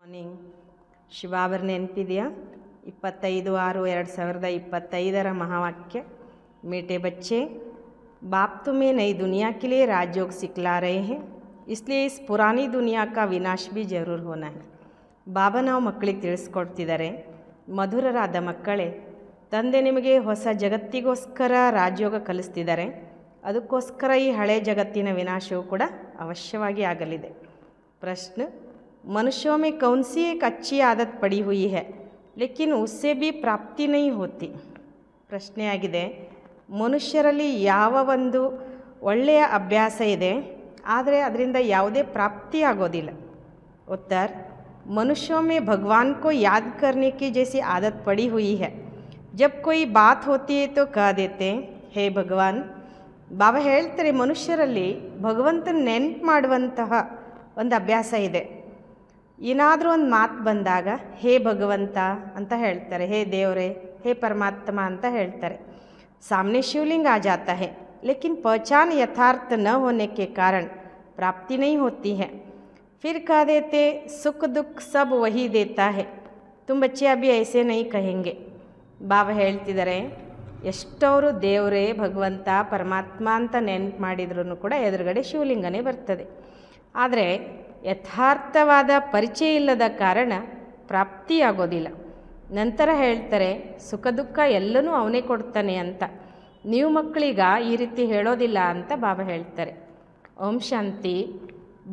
Morning ಶಿವಾಭರಣ ನೆನಪಿದೆಯಾ? 25/6/2025 महावाक्य। मीठे बच्चे, बाप तुम्हें नई दुनिया के लिए राजयोग सिखला रहे हैं, इसलिए इस पुरानी दुनिया का विनाश भी जरूर होना है। ಬಾಬಾ ನಾವು ಮಕ್ಕಳಿಗೆ ತಿಳಿಸ್ಕೊಡ್ತಿದ್ದಾರೆ, ಮಧುರರಾದ ಮಕ್ಕಳೇ, ತಂದೆ ನಿಮಗೆ ಹೊಸ ಜಗತ್ತಿಗೋಸ್ಕರ ರಾಜಯೋಗ ಕಲಿಸ್ತಿದ್ದಾರೆ. ಅದಕ್ಕೋಸ್ಕರ ಈ ಹಳೆ ಜಗತ್ತಿನ ವಿನಾಶವು ಕೂಡ ಅವಶ್ಯವಾಗಿ ಆಗಲಿದೆ. प्रश्न, मनुष्यों में कौन सी एक अच्छी आदत पड़ी हुई है लेकिन उससे भी प्राप्ति नहीं होती? ಪ್ರಶ್ನೆಯಾಗಿದೆ, ಮನುಷ್ಯರಲ್ಲಿ ಯಾವ ಒಂದು ಒಳ್ಳೆಯ ಅಭ್ಯಾಸ ಇದೆ, ಆದರೆ ಅದರಿಂದ ಯಾವುದೇ ಪ್ರಾಪ್ತಿ ಆಗೋದಿಲ್ಲ? उत्तर, मनुष्यों में भगवान को याद करने की जैसी आदत पड़ी हुई है। जब कोई बात होती है तो कह देते हे भगवान। ಬಾಬಾ ಹೇಳ್ತಾರೆ, ಮನುಷ್ಯರಲ್ಲಿ ಭಗವಂತನ ನೆನಪು ಮಾಡುವಂತಹ ಒಂದು ಅಭ್ಯಾಸ ಇದೆ. ಏನಾದರೂ ಒಂದು ಮಾತು ಬಂದಾಗ ಹೇ ಭಗವಂತ ಅಂತ ಹೇಳ್ತಾರೆ, ಹೇ ದೇವರೇ, ಹೇ ಪರಮಾತ್ಮ ಅಂತ ಹೇಳ್ತಾರೆ. सामने शिवलिंग आ जाता है लेकिन पहचान यथार्थ न होने के कारण प्राप्ति नहीं होती है। फिर कह देते सुख दुख सब वही देता है। तुम बच्चे अभी ऐसे नहीं कहेंगे। ಬಾಬಾ ಹೇಳ್ತಿದ್ದಾರೆ, ಎಷ್ಟವರು ದೇವರೇ, ಭಗವಂತ, ಪರಮಾತ್ಮ ಅಂತ ನೆನಪು ಮಾಡಿದ್ರೂ ಕೂಡ ಎದುರುಗಡೆ ಶಿವಲಿಂಗನೇ ಬರ್ತದೆ. ಆದರೆ ಯಥಾರ್ಥವಾದ ಪರಿಚಯ ಇಲ್ಲದ ಕಾರಣ ಪ್ರಾಪ್ತಿಯಾಗೋದಿಲ್ಲ. ನಂತರ ಹೇಳ್ತಾರೆ, ಸುಖ ದುಃಖ ಎಲ್ಲನೂ ಅವನೇ ಕೊಡ್ತಾನೆ ಅಂತ. ನೀವು ಮಕ್ಕಳೀಗ ಈ ರೀತಿ ಹೇಳೋದಿಲ್ಲ ಅಂತ ಬಾಬಾ ಹೇಳ್ತಾರೆ. ಓಂ ಶಾಂತಿ.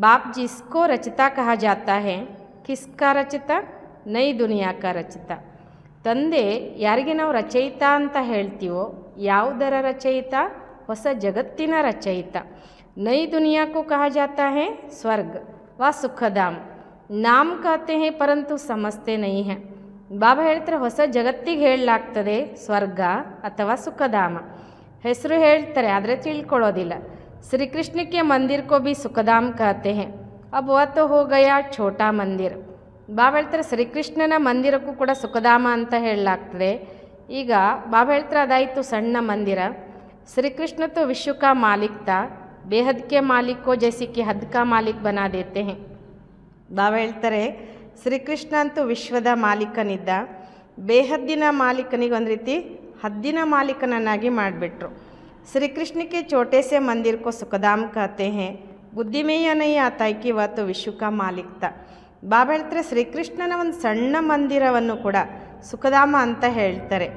बाप जिसको रचता कहा जाता है, किसका रचता? नई दुनिया का रचता। ತಂದೆ ಯಾರಿಗೆ ನಾವು ರಚಯಿತ ಅಂತ ಹೇಳ್ತೀವೋ, ಯಾವುದರ ರಚಯಿತ? ಹೊಸ ಜಗತ್ತಿನ ರಚಯಿತ. नई दुनिया को कहा जाता है स्वर्ग व सुखधाम। नाम कहते हैं परंतु समझते नहीं हैं। ಬಾಬಾ ಹೇಳ್ತಾರೆ, ಹೊಸ ಜಗತ್ತಿಗೆ ಹೇಳಲಾಗ್ತದೆ ಸ್ವರ್ಗ ಅಥವಾ ಸುಖಧಾಮ. ಹೆಸರು ಹೇಳ್ತಾರೆ, ಆದರೆ ತಿಳ್ಕೊಳ್ಳೋದಿಲ್ಲ. श्री कृष्ण के मंदिर को भी सुखधाम कहते हैं। अब वह तो हो गया छोटा मंदिर। ಬಾಬಾ ಹೇಳ್ತಾರೆ, ಶ್ರೀಕೃಷ್ಣನ ಮಂದಿರಕ್ಕೂ ಕೂಡ ಸುಖಧಾಮ ಅಂತ ಹೇಳಲಾಗ್ತದೆ. ಈಗ ಬಾಬಾ ಹೇಳ್ತಾರೆ, ಅದಾಯಿತು ಸಣ್ಣ ಮಂದಿರ. ಶ್ರೀಕೃಷ್ಣ तो विश्व का मालिक था, बेहद के मालिक को जैसे कि हद का मालिक बना देते हैं। ಬಾಬಾ ಹೇಳ್ತಾರೆ, ಶ್ರೀಕೃಷ್ಣ ಅಂತೂ ವಿಶ್ವದ ಮಾಲೀಕನಿದ್ದ, ಬೇಹದ್ದಿನ ಮಾಲೀಕನಿಗೆ ಒಂದು ರೀತಿ ಹದ್ದಿನ ಮಾಲೀಕನನ್ನಾಗಿ ಮಾಡಿಬಿಟ್ರು. श्री कृष्ण के छोटे से मंदिर को सुखधाम कहते हैं। बुद्धि में यह नहीं आता है कि वह तो विश्व का मालिक था। ಬಾಬಾ ಹೇಳ್ತಾರೆ, ಶ್ರೀಕೃಷ್ಣನ ಒಂದು ಸಣ್ಣ ಮಂದಿರವನ್ನು ಕೂಡ ಸುಖಧಾಮ ಅಂತ ಹೇಳ್ತಾರೆ.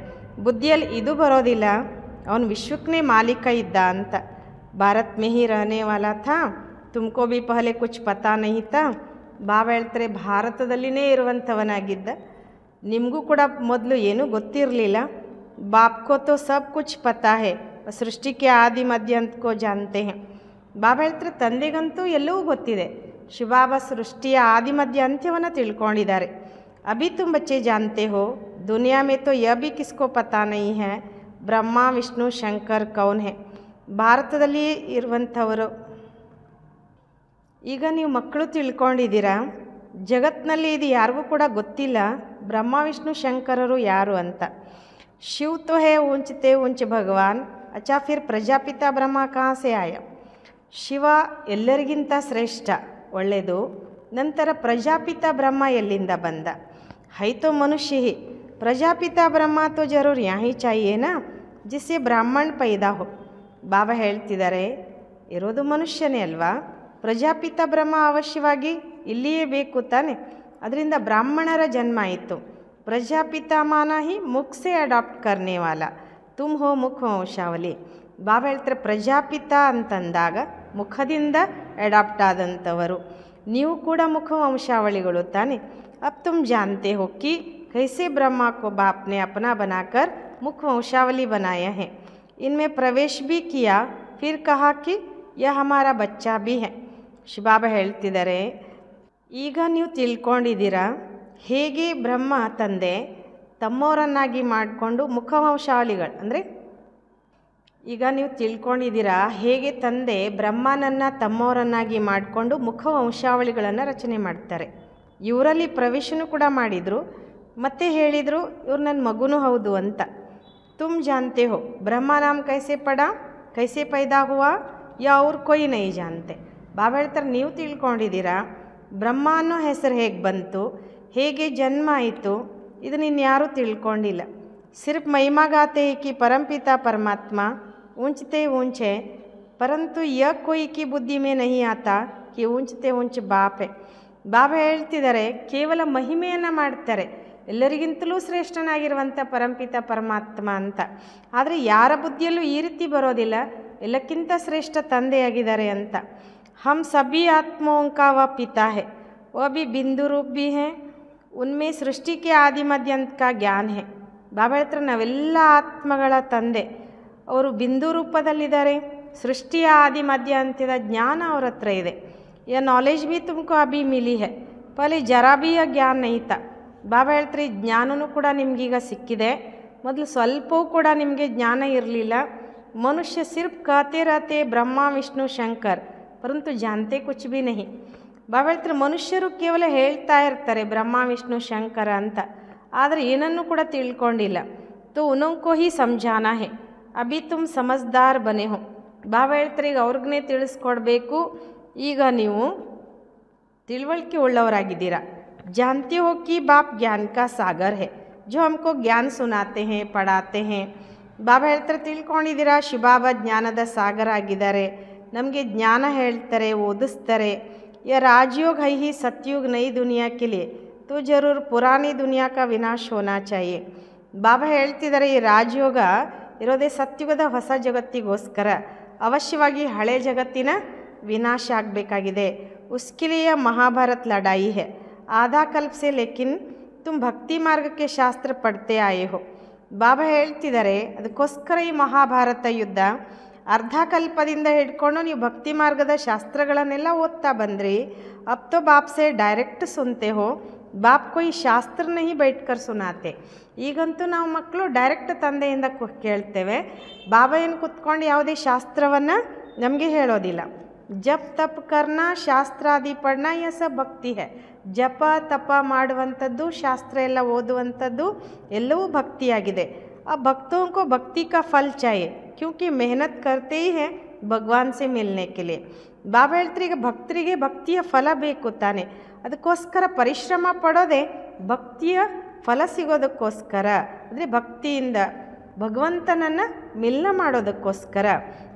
ಬುದ್ಧಿಯಲ್ಲಿ ಇದು ಬರೋದಿಲ್ಲ, ಅವನು ವಿಶ್ವಕ್ಕೇ ಮಾಲೀಕ ಇದ್ದ ಅಂತ. ಭಾರತ್ ಮೇ ಹಿ ರಹನೆ ವಾಲಾ ಥಾ, ತುಮಕೋ ಭಿ ಪಹಲೆ ಕುಚ್ ಪತಾ ನಹಿ ಥಾ. ಬಾಬಾ ಹೇಳ್ತಾರೆ, ಭಾರತದಲ್ಲಿನೇ ಇರುವಂಥವನಾಗಿದ್ದ, ನಿಮಗೂ ಕೂಡ ಮೊದಲು ಏನೂ ಗೊತ್ತಿರಲಿಲ್ಲ. ಬಾಪ್ಕೋ ತೋ ಸಬ್ ಕುಚ್ ಪತಾ ಹೇ, ಸೃಷ್ಟಿಗೆ ಆದಿ ಮಧ್ಯ ಅಂತಕೋ ಜಾನ್ತೆ ಹೇ. ಬಾಬಾ ಹೇಳ್ತಾರೆ, ತಂದೆಗಂತೂ ಎಲ್ಲವೂ ಗೊತ್ತಿದೆ. ಶಿವಬಾಬಾ ಸೃಷ್ಟಿಯ ಆದಿ ಮಧ್ಯ ಅಂತ್ಯವನ್ನು ತಿಳ್ಕೊಂಡಿದ್ದಾರೆ. ಅಭಿ ತುಮ್ ಬಚ್ಚೆ ಜಾನ್ತೆ ಹೋ, ದುನಿಯಾ ಮೇ ತೋ ಯಹ ಭಿ ಕಿಸ್ಕೋ ಪತಾ ನಹಿ ಹೇ ಬ್ರಹ್ಮ ವಿಷ್ಣು ಶಂಕರ್ ಕೌನ್ ಹೇ. ಭಾರತದಲ್ಲಿ ಇರುವಂಥವರು ಈಗ ನೀವು ಮಕ್ಕಳು ತಿಳ್ಕೊಂಡಿದ್ದೀರಾ, ಜಗತ್ತಿನಲ್ಲಿ ಇದು ಯಾರಿಗೂ ಕೂಡ ಗೊತ್ತಿಲ್ಲ, ಬ್ರಹ್ಮ ವಿಷ್ಣು ಶಂಕರರು ಯಾರು ಅಂತ. ಶಿವ್ ತೋ ಹೇ ಊಂಚತೆ ಊಂಚ ಭಗವಾನ್, ಅಚ್ಚಾ ಫಿರ್ ಪ್ರಜಾಪಿತ ಬ್ರಹ್ಮ ಕहाँ से आया? ಶಿವ ಎಲ್ಲರಿಗಿಂತ ಶ್ರೇಷ್ಠ, ಒಳ್ಳೆಯದು. ನಂತರ ಪ್ರಜಾಪಿತ ಬ್ರಹ್ಮ ಎಲ್ಲಿಂದ ಬಂದ? ಹೈ ತೋ ಮನುಷ್ಯ ಹಿ, ಪ್ರಜಾಪಿತ ಬ್ರಹ್ಮ ತೋ ಜರೂರ್ ಯಹೀ ಚಾಹಿಯೇ ನಾ, ಜಿಸ್ಸೆ ಬ್ರಾಹ್ಮಣ ಪೈದಾ ಹೋ. ಬಾಬಾ ಹೇಳ್ತಿದ್ದಾರೆ, ಇರೋದು ಮನುಷ್ಯನೇ ಅಲ್ವಾ, ಪ್ರಜಾಪಿತ ಬ್ರಹ್ಮ ಅವಶ್ಯವಾಗಿ ಇಲ್ಲಿಯೇ ಬೇಕು ತಾನೆ, ಅದರಿಂದ ಬ್ರಾಹ್ಮಣರ ಜನ್ಮ ಆಯಿತು. ಪ್ರಜಾಪಿತ ಮಾನ ಹಿ ಮುಖ ಸೆ ಅಡಾಪ್ಟ್ ಕರ್ನೆ ವಾಲ, ತುಮ್ ಹೋ ಮುಖ ವಂಶಾವಲಿ. ಬಾಬಾ ಹೇಳ್ತಾರೆ, ಪ್ರಜಾಪಿತ ಅಂತಂದಾಗ ಮುಖದಿಂದ ಅಡಾಪ್ಟ್ ಆದಂಥವರು, ನೀವು ಕೂಡ ಮುಖ ವಂಶಾವಳಿಗಳು ತಾನೆ. अब तुम जानते हो कि कैसे ब्रह्मा को बाप ने अपना बनाकर मुख वंशावली बनाया है, इनमें प्रवेश भी किया, फिर कहा कि यह हमारा बच्चा भी है। ಶಿವಬಾಬಾ ಹೇಳ್ತಿದ್ದಾರೆ, ಈಗ ನೀವು ತಿಳ್ಕೊಂಡಿದ್ದೀರಾ ಹೇಗೆ ಬ್ರಹ್ಮ ತಂದೆ ತಮ್ಮವರನ್ನಾಗಿ ಮಾಡಿಕೊಂಡು ಮುಖವಂಶಾವಳಿಗಳು, ಅಂದರೆ ಈಗ ನೀವು ತಿಳ್ಕೊಂಡಿದ್ದೀರಾ ಹೇಗೆ ತಂದೆ ಬ್ರಹ್ಮನನ್ನು ತಮ್ಮವರನ್ನಾಗಿ ಮಾಡಿಕೊಂಡು ಮುಖವಂಶಾವಳಿಗಳನ್ನು ರಚನೆ ಮಾಡ್ತಾರೆ. ಇವರಲ್ಲಿ ಪ್ರವೇಶನೂ ಕೂಡ ಮಾಡಿದರು, ಮತ್ತೆ ಹೇಳಿದರು ಇವ್ರು ನನ್ನ ಮಗುನೂ ಹೌದು ಅಂತ. ತುಮ್ ಜಾನ್ತೆ ಹೋ ಬ್ರಹ್ಮ ನಾಮ್ ಕೈಸೆ ಪಡಾ, ಕೈಸೆ ಪೈದಾ ಹುವಾ, ಯಾ ಅವ್ರು ಕೊಯ್ ನೈ ಜಾನ್ತೆ. ಬಾಬಾ ಹೇಳ್ತಾರೆ, ನೀವು ತಿಳ್ಕೊಂಡಿದ್ದೀರಾ ಬ್ರಹ್ಮ ಅನ್ನೋ ಹೆಸರು ಹೇಗೆ ಬಂತು, ಹೇಗೆ ಜನ್ಮ ಆಯಿತು, ಇದನ್ನು ಇನ್ಯಾರೂ ತಿಳ್ಕೊಂಡಿಲ್ಲ. सिर्फ महिमा गाते हैं कि परमपिता परमात्मा ऊंचते ऊंचे, परंतु यह कोई की बुद्धि में नहीं आता कि ऊंचते ऊंच बाप है. ಬಾಬಾ ಹೇಳ್ತಿದ್ದಾರೆ, ಕೇವಲ ಮಹಿಮೆಯನ್ನು ಮಾಡ್ತಾರೆ, ಎಲ್ಲರಿಗಿಂತಲೂ ಶ್ರೇಷ್ಠನಾಗಿರುವಂಥ ಪರಂಪಿತ ಪರಮಾತ್ಮ ಅಂತ. ಆದರೆ ಯಾರ ಬುದ್ಧಿಯಲ್ಲೂ ಈ ರೀತಿ ಬರೋದಿಲ್ಲ, ಎಲ್ಲಕ್ಕಿಂತ ಶ್ರೇಷ್ಠ ತಂದೆಯಾಗಿದ್ದಾರೆ ಅಂತ. ಹಮ್ ಸಭಿ ಆತ್ಮೋं का वह पिता है, वह भी बिंदु रूप भी है, उनमें सृष्टि के आदि मध्य अंत का ज्ञान है. ಬಾಬಾ ಹೇಳ್ತಾರೆ, ನಾವೆಲ್ಲ ಆತ್ಮಗಳ ತಂದೆ, ಅವರು ಬಿಂದು ರೂಪದಲ್ಲಿದ್ದಾರೆ, ಸೃಷ್ಟಿಯ ಆದಿ ಮಧ್ಯ ಅಂತ್ಯದ ಜ್ಞಾನ ಅವ್ರ ಹತ್ರ ಇದೆ. यह नॉलेज भी तुमको अभी मिली है, पहले जरा भी यह ज्ञान नहीं था. ಬಾಬಾ ಹೇಳ್ತಾರೆ, ಜ್ಞಾನವೂ ಕೂಡ ನಿಮಗೀಗ ಸಿಕ್ಕಿದೆ, ಮೊದಲು ಸ್ವಲ್ಪವೂ ಕೂಡ ನಿಮಗೆ ಜ್ಞಾನ ಇರಲಿಲ್ಲ. ಮನುಷ್ಯ ಸಿರ್ಫ್ कहते रहते ಬ್ರಹ್ಮ ವಿಷ್ಣು ಶಂಕರ್, ಪರಂತು ಜಾನ್ತೆ ಕುಚ್ ಭಿ नहीं. ಬಾಬಾ ಹೇಳ್ತಾರೆ, ಮನುಷ್ಯರು ಕೇವಲ ಹೇಳ್ತಾ ಇರ್ತಾರೆ ಬ್ರಹ್ಮ ವಿಷ್ಣು ಶಂಕರ ಅಂತ, ಆದರೆ ಏನನ್ನೂ ಕೂಡ ತಿಳ್ಕೊಂಡಿಲ್ಲ. तो उनको ही समझाना है, अभी तुम समझदार बने हो. ಬಾಬಾ ಹೇಳ್ತಾರೆ, ಈಗ ಅವ್ರಿಗೇ ತಿಳಿಸ್ಕೊಡ್ಬೇಕು, ಈಗ ನೀವು ತಿಳುವಳಿಕೆ ಉಳ್ಳವರಾಗಿದ್ದೀರಾ. जानते हो कि बाप ज्ञान का सागर है, जो हमको ज्ञान सुनाते हैं पढ़ाते हैं. ಬಾಬಾ ಹೇಳ್ತಾರೆ, ತಿಳ್ಕೊಂಡಿದ್ದೀರಾ, ಶಿವಬಾಬಾ ಜ್ಞಾನದ ಸಾಗರ ಆಗಿದ್ದಾರೆ, ನಮಗೆ ಜ್ಞಾನ ಹೇಳ್ತಾರೆ, ಓದಿಸ್ತಾರೆ. यह राजयोग है ही सतयुग नई दुनिया के लिए, तो जरूर पुरानी दुनिया का विनाश होना चाहिए. ಬಾಬಾ ಹೇಳ್ತಿದ್ದಾರೆ, ಈ ರಾಜಯೋಗ ಇರೋದೇ ಸತ್ಯುಗದ ಹೊಸ ಜಗತ್ತಿಗೋಸ್ಕರ, ಅವಶ್ಯವಾಗಿ ಹಳೆ ಜಗತ್ತಿನ ವಿನಾಶ ಆಗಬೇಕಾಗಿದೆ. उसके लिए महाभारत लड़ाई है आधा कल्प से, लेकिन तुम भक्ति मार्ग के शास्त्र पढ़ते आए हो. ಬಾಬಾ ಹೇಳ್ತಿದ್ದಾರೆ, ಅದಕ್ಕೋಸ್ಕರ ಈ ಮಹಾಭಾರತ ಯುದ್ಧ ಅರ್ಧ ಕಲ್ಪದಿಂದ ಹಿಡ್ಕೊಂಡು ನೀವು ಭಕ್ತಿ ಮಾರ್ಗದ ಶಾಸ್ತ್ರಗಳನ್ನೆಲ್ಲ ಓದ್ತಾ ಬಂದ್ರಿ. ಅಬ್ ತೋ ಬಾಪ್ ಸೆ ಡೈರೆಕ್ಟ್ ಸುನ್ತೆ ಹೋ, ಬಾಪ್ ಕೊಯ್ ಶಾಸ್ತ್ರ ನಹಿ ಬೈಟ್ಕರ್ ಸುನಾತೆ. ಈಗಂತೂ ನಾವು ಮಕ್ಕಳು ಡೈರೆಕ್ಟ್ ತಂದೆಯಿಂದ ಕೇಳ್ತೇವೆ, ಬಾಬಾ ಏನು ಕೂತ್ಕೊಂಡು ಯಾವುದೇ ಶಾಸ್ತ್ರವನ್ನು ನಮಗೆ ಹೇಳೋದಿಲ್ಲ. ಜಪ್ ತಪ್ ಕರ್ನಾ ಶಾಸ್ತ್ರಾದಿ ಪಡ್ನ ಯ ಸಬ್ ಭಕ್ತಿ ಹೈ. ಜಪ ತಪ ಮಾಡುವಂಥದ್ದು, ಶಾಸ್ತ್ರ ಎಲ್ಲ ಓದುವಂಥದ್ದು ಎಲ್ಲವೂ ಭಕ್ತಿಯಾಗಿದೆ. ಆ ಭಕ್ತೋं को भक्ति का फल चाहिए, क्योंकि मेहनत करते ही है भगवान से मिलने के लिए. ಬಾಬಾ ಹೇಳ್ತಾರೆ, ಈಗ ಭಕ್ತರಿಗೆ ಭಕ್ತಿಯ ಫಲ ಬೇಕು ತಾನೆ, ಅದಕ್ಕೋಸ್ಕರ ಪರಿಶ್ರಮ ಪಡೋದೆ ಭಕ್ತಿಯ ಫಲ ಸಿಗೋದಕ್ಕೋಸ್ಕರ, ಅಂದರೆ ಭಕ್ತಿಯಿಂದ ಭಗವಂತನನ್ನು ಮಿಲನ ಮಾಡೋದಕ್ಕೋಸ್ಕರ.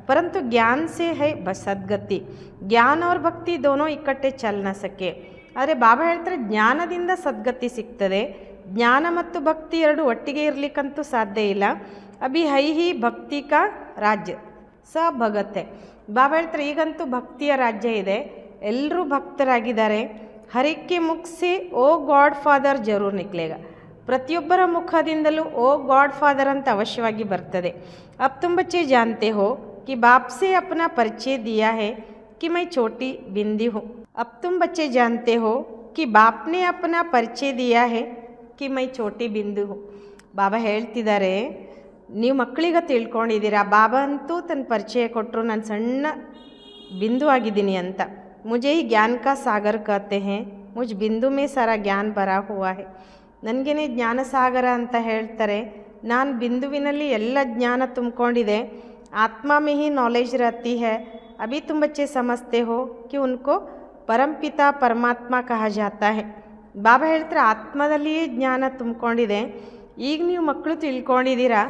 परंतु ज्ञान से है सद्गति, ज्ञान और भक्ति दोनों इकट्ठे चल न सके. ಆದರೆ ಬಾಬಾ ಹೇಳ್ತಾರೆ, ಜ್ಞಾನದಿಂದ ಸದ್ಗತಿ ಸಿಗ್ತದೆ, ಜ್ಞಾನ ಮತ್ತು ಭಕ್ತಿ ಎರಡು ಒಟ್ಟಿಗೆ ಇರಲಿಕ್ಕಂತೂ ಸಾಧ್ಯ ಇಲ್ಲ. ಅಭಿ ಹೈ ಹಿ ಭಕ್ತಿ ಕಾ ರಾಜ್ಯ ಸ ಭಗತೆ. ಬಾಬಾ ಹೇಳ್ತಾರೆ, ಈಗಂತೂ ಭಕ್ತಿಯ ರಾಜ್ಯ ಇದೆ, ಎಲ್ಲರೂ ಭಕ್ತರಾಗಿದ್ದಾರೆ. ಹರಿಕೆ ಮುಖ ಸೆ ಓ ಗಾಡ್ ಫಾದರ್ ಜರೂರ್ ನಿಕ್ಲೇಗ, ಪ್ರತಿಯೊಬ್ಬರ ಮುಖದಿಂದಲೂ ಓ ಗಾಡ್ ಫಾದರ್ ಅಂತ ಅವಶ್ಯವಾಗಿ ಬರ್ತದೆ. ಅಬ್ ತುಮ್ ಬಚ್ಚೆ ಜಾನ್ತೆ ಹೋ कि बाप से अपना परिचय दिया है कि मैं छोटी बिंदी हूँ. अब तुम बच्चे जानते हो कि बाप ने अपना परिचय दिया है कि मैं छोटी बिंदु हूँ. ಬಾಬಾ ಹೇಳ್ತಿದ್ದಾರೆ, ನೀವು ಮಕ್ಕಳಿಗೆ ತಿಳ್ಕೊಂಡಿದ್ದೀರಾ, ಬಾಬಾ ಅಂತೂ ತನ್ನ ಪರಿಚಯ ಕೊಟ್ಟರು, ನಾನು ಸಣ್ಣ ಬಿಂದು ಆಗಿದ್ದೀನಿ ಅಂತ. ಮುಜೆ ಈ ಜ್ಞಾನ ಕಾ ಸಾಗರ್ कहते हैं, ಮುಜ್ ಬಿಂದು ಮೇ ಸಾರಾ ಜ್ಞಾನ ಬರಾ ಹುವಾ ಹೈ. ನನಗೇನೆ ಜ್ಞಾನ ಸಾಗರ ಅಂತ ಹೇಳ್ತಾರೆ, ನಾನು ಬಿಂದುವಿನಲ್ಲಿ ಎಲ್ಲ ಜ್ಞಾನ ತುಂಬಿಕೊಂಡಿದೆ. आत्मा में ही नॉलेज रहती है. अभी तुम बच्चे समझते हो कि उनको परमपिता परमात्मा कहा जाता है. ಬಾಬಾ ಹೇಳ್ತಾರೆ, ಆತ್ಮದಲ್ಲಿಯೇ ಜ್ಞಾನ ತುಂಬಿಕೊಂಡಿದೆ. ಈಗ ನೀವು ಮಕ್ಕಳು ತಿಳ್ಕೊಂಡಿದ್ದೀರಾ,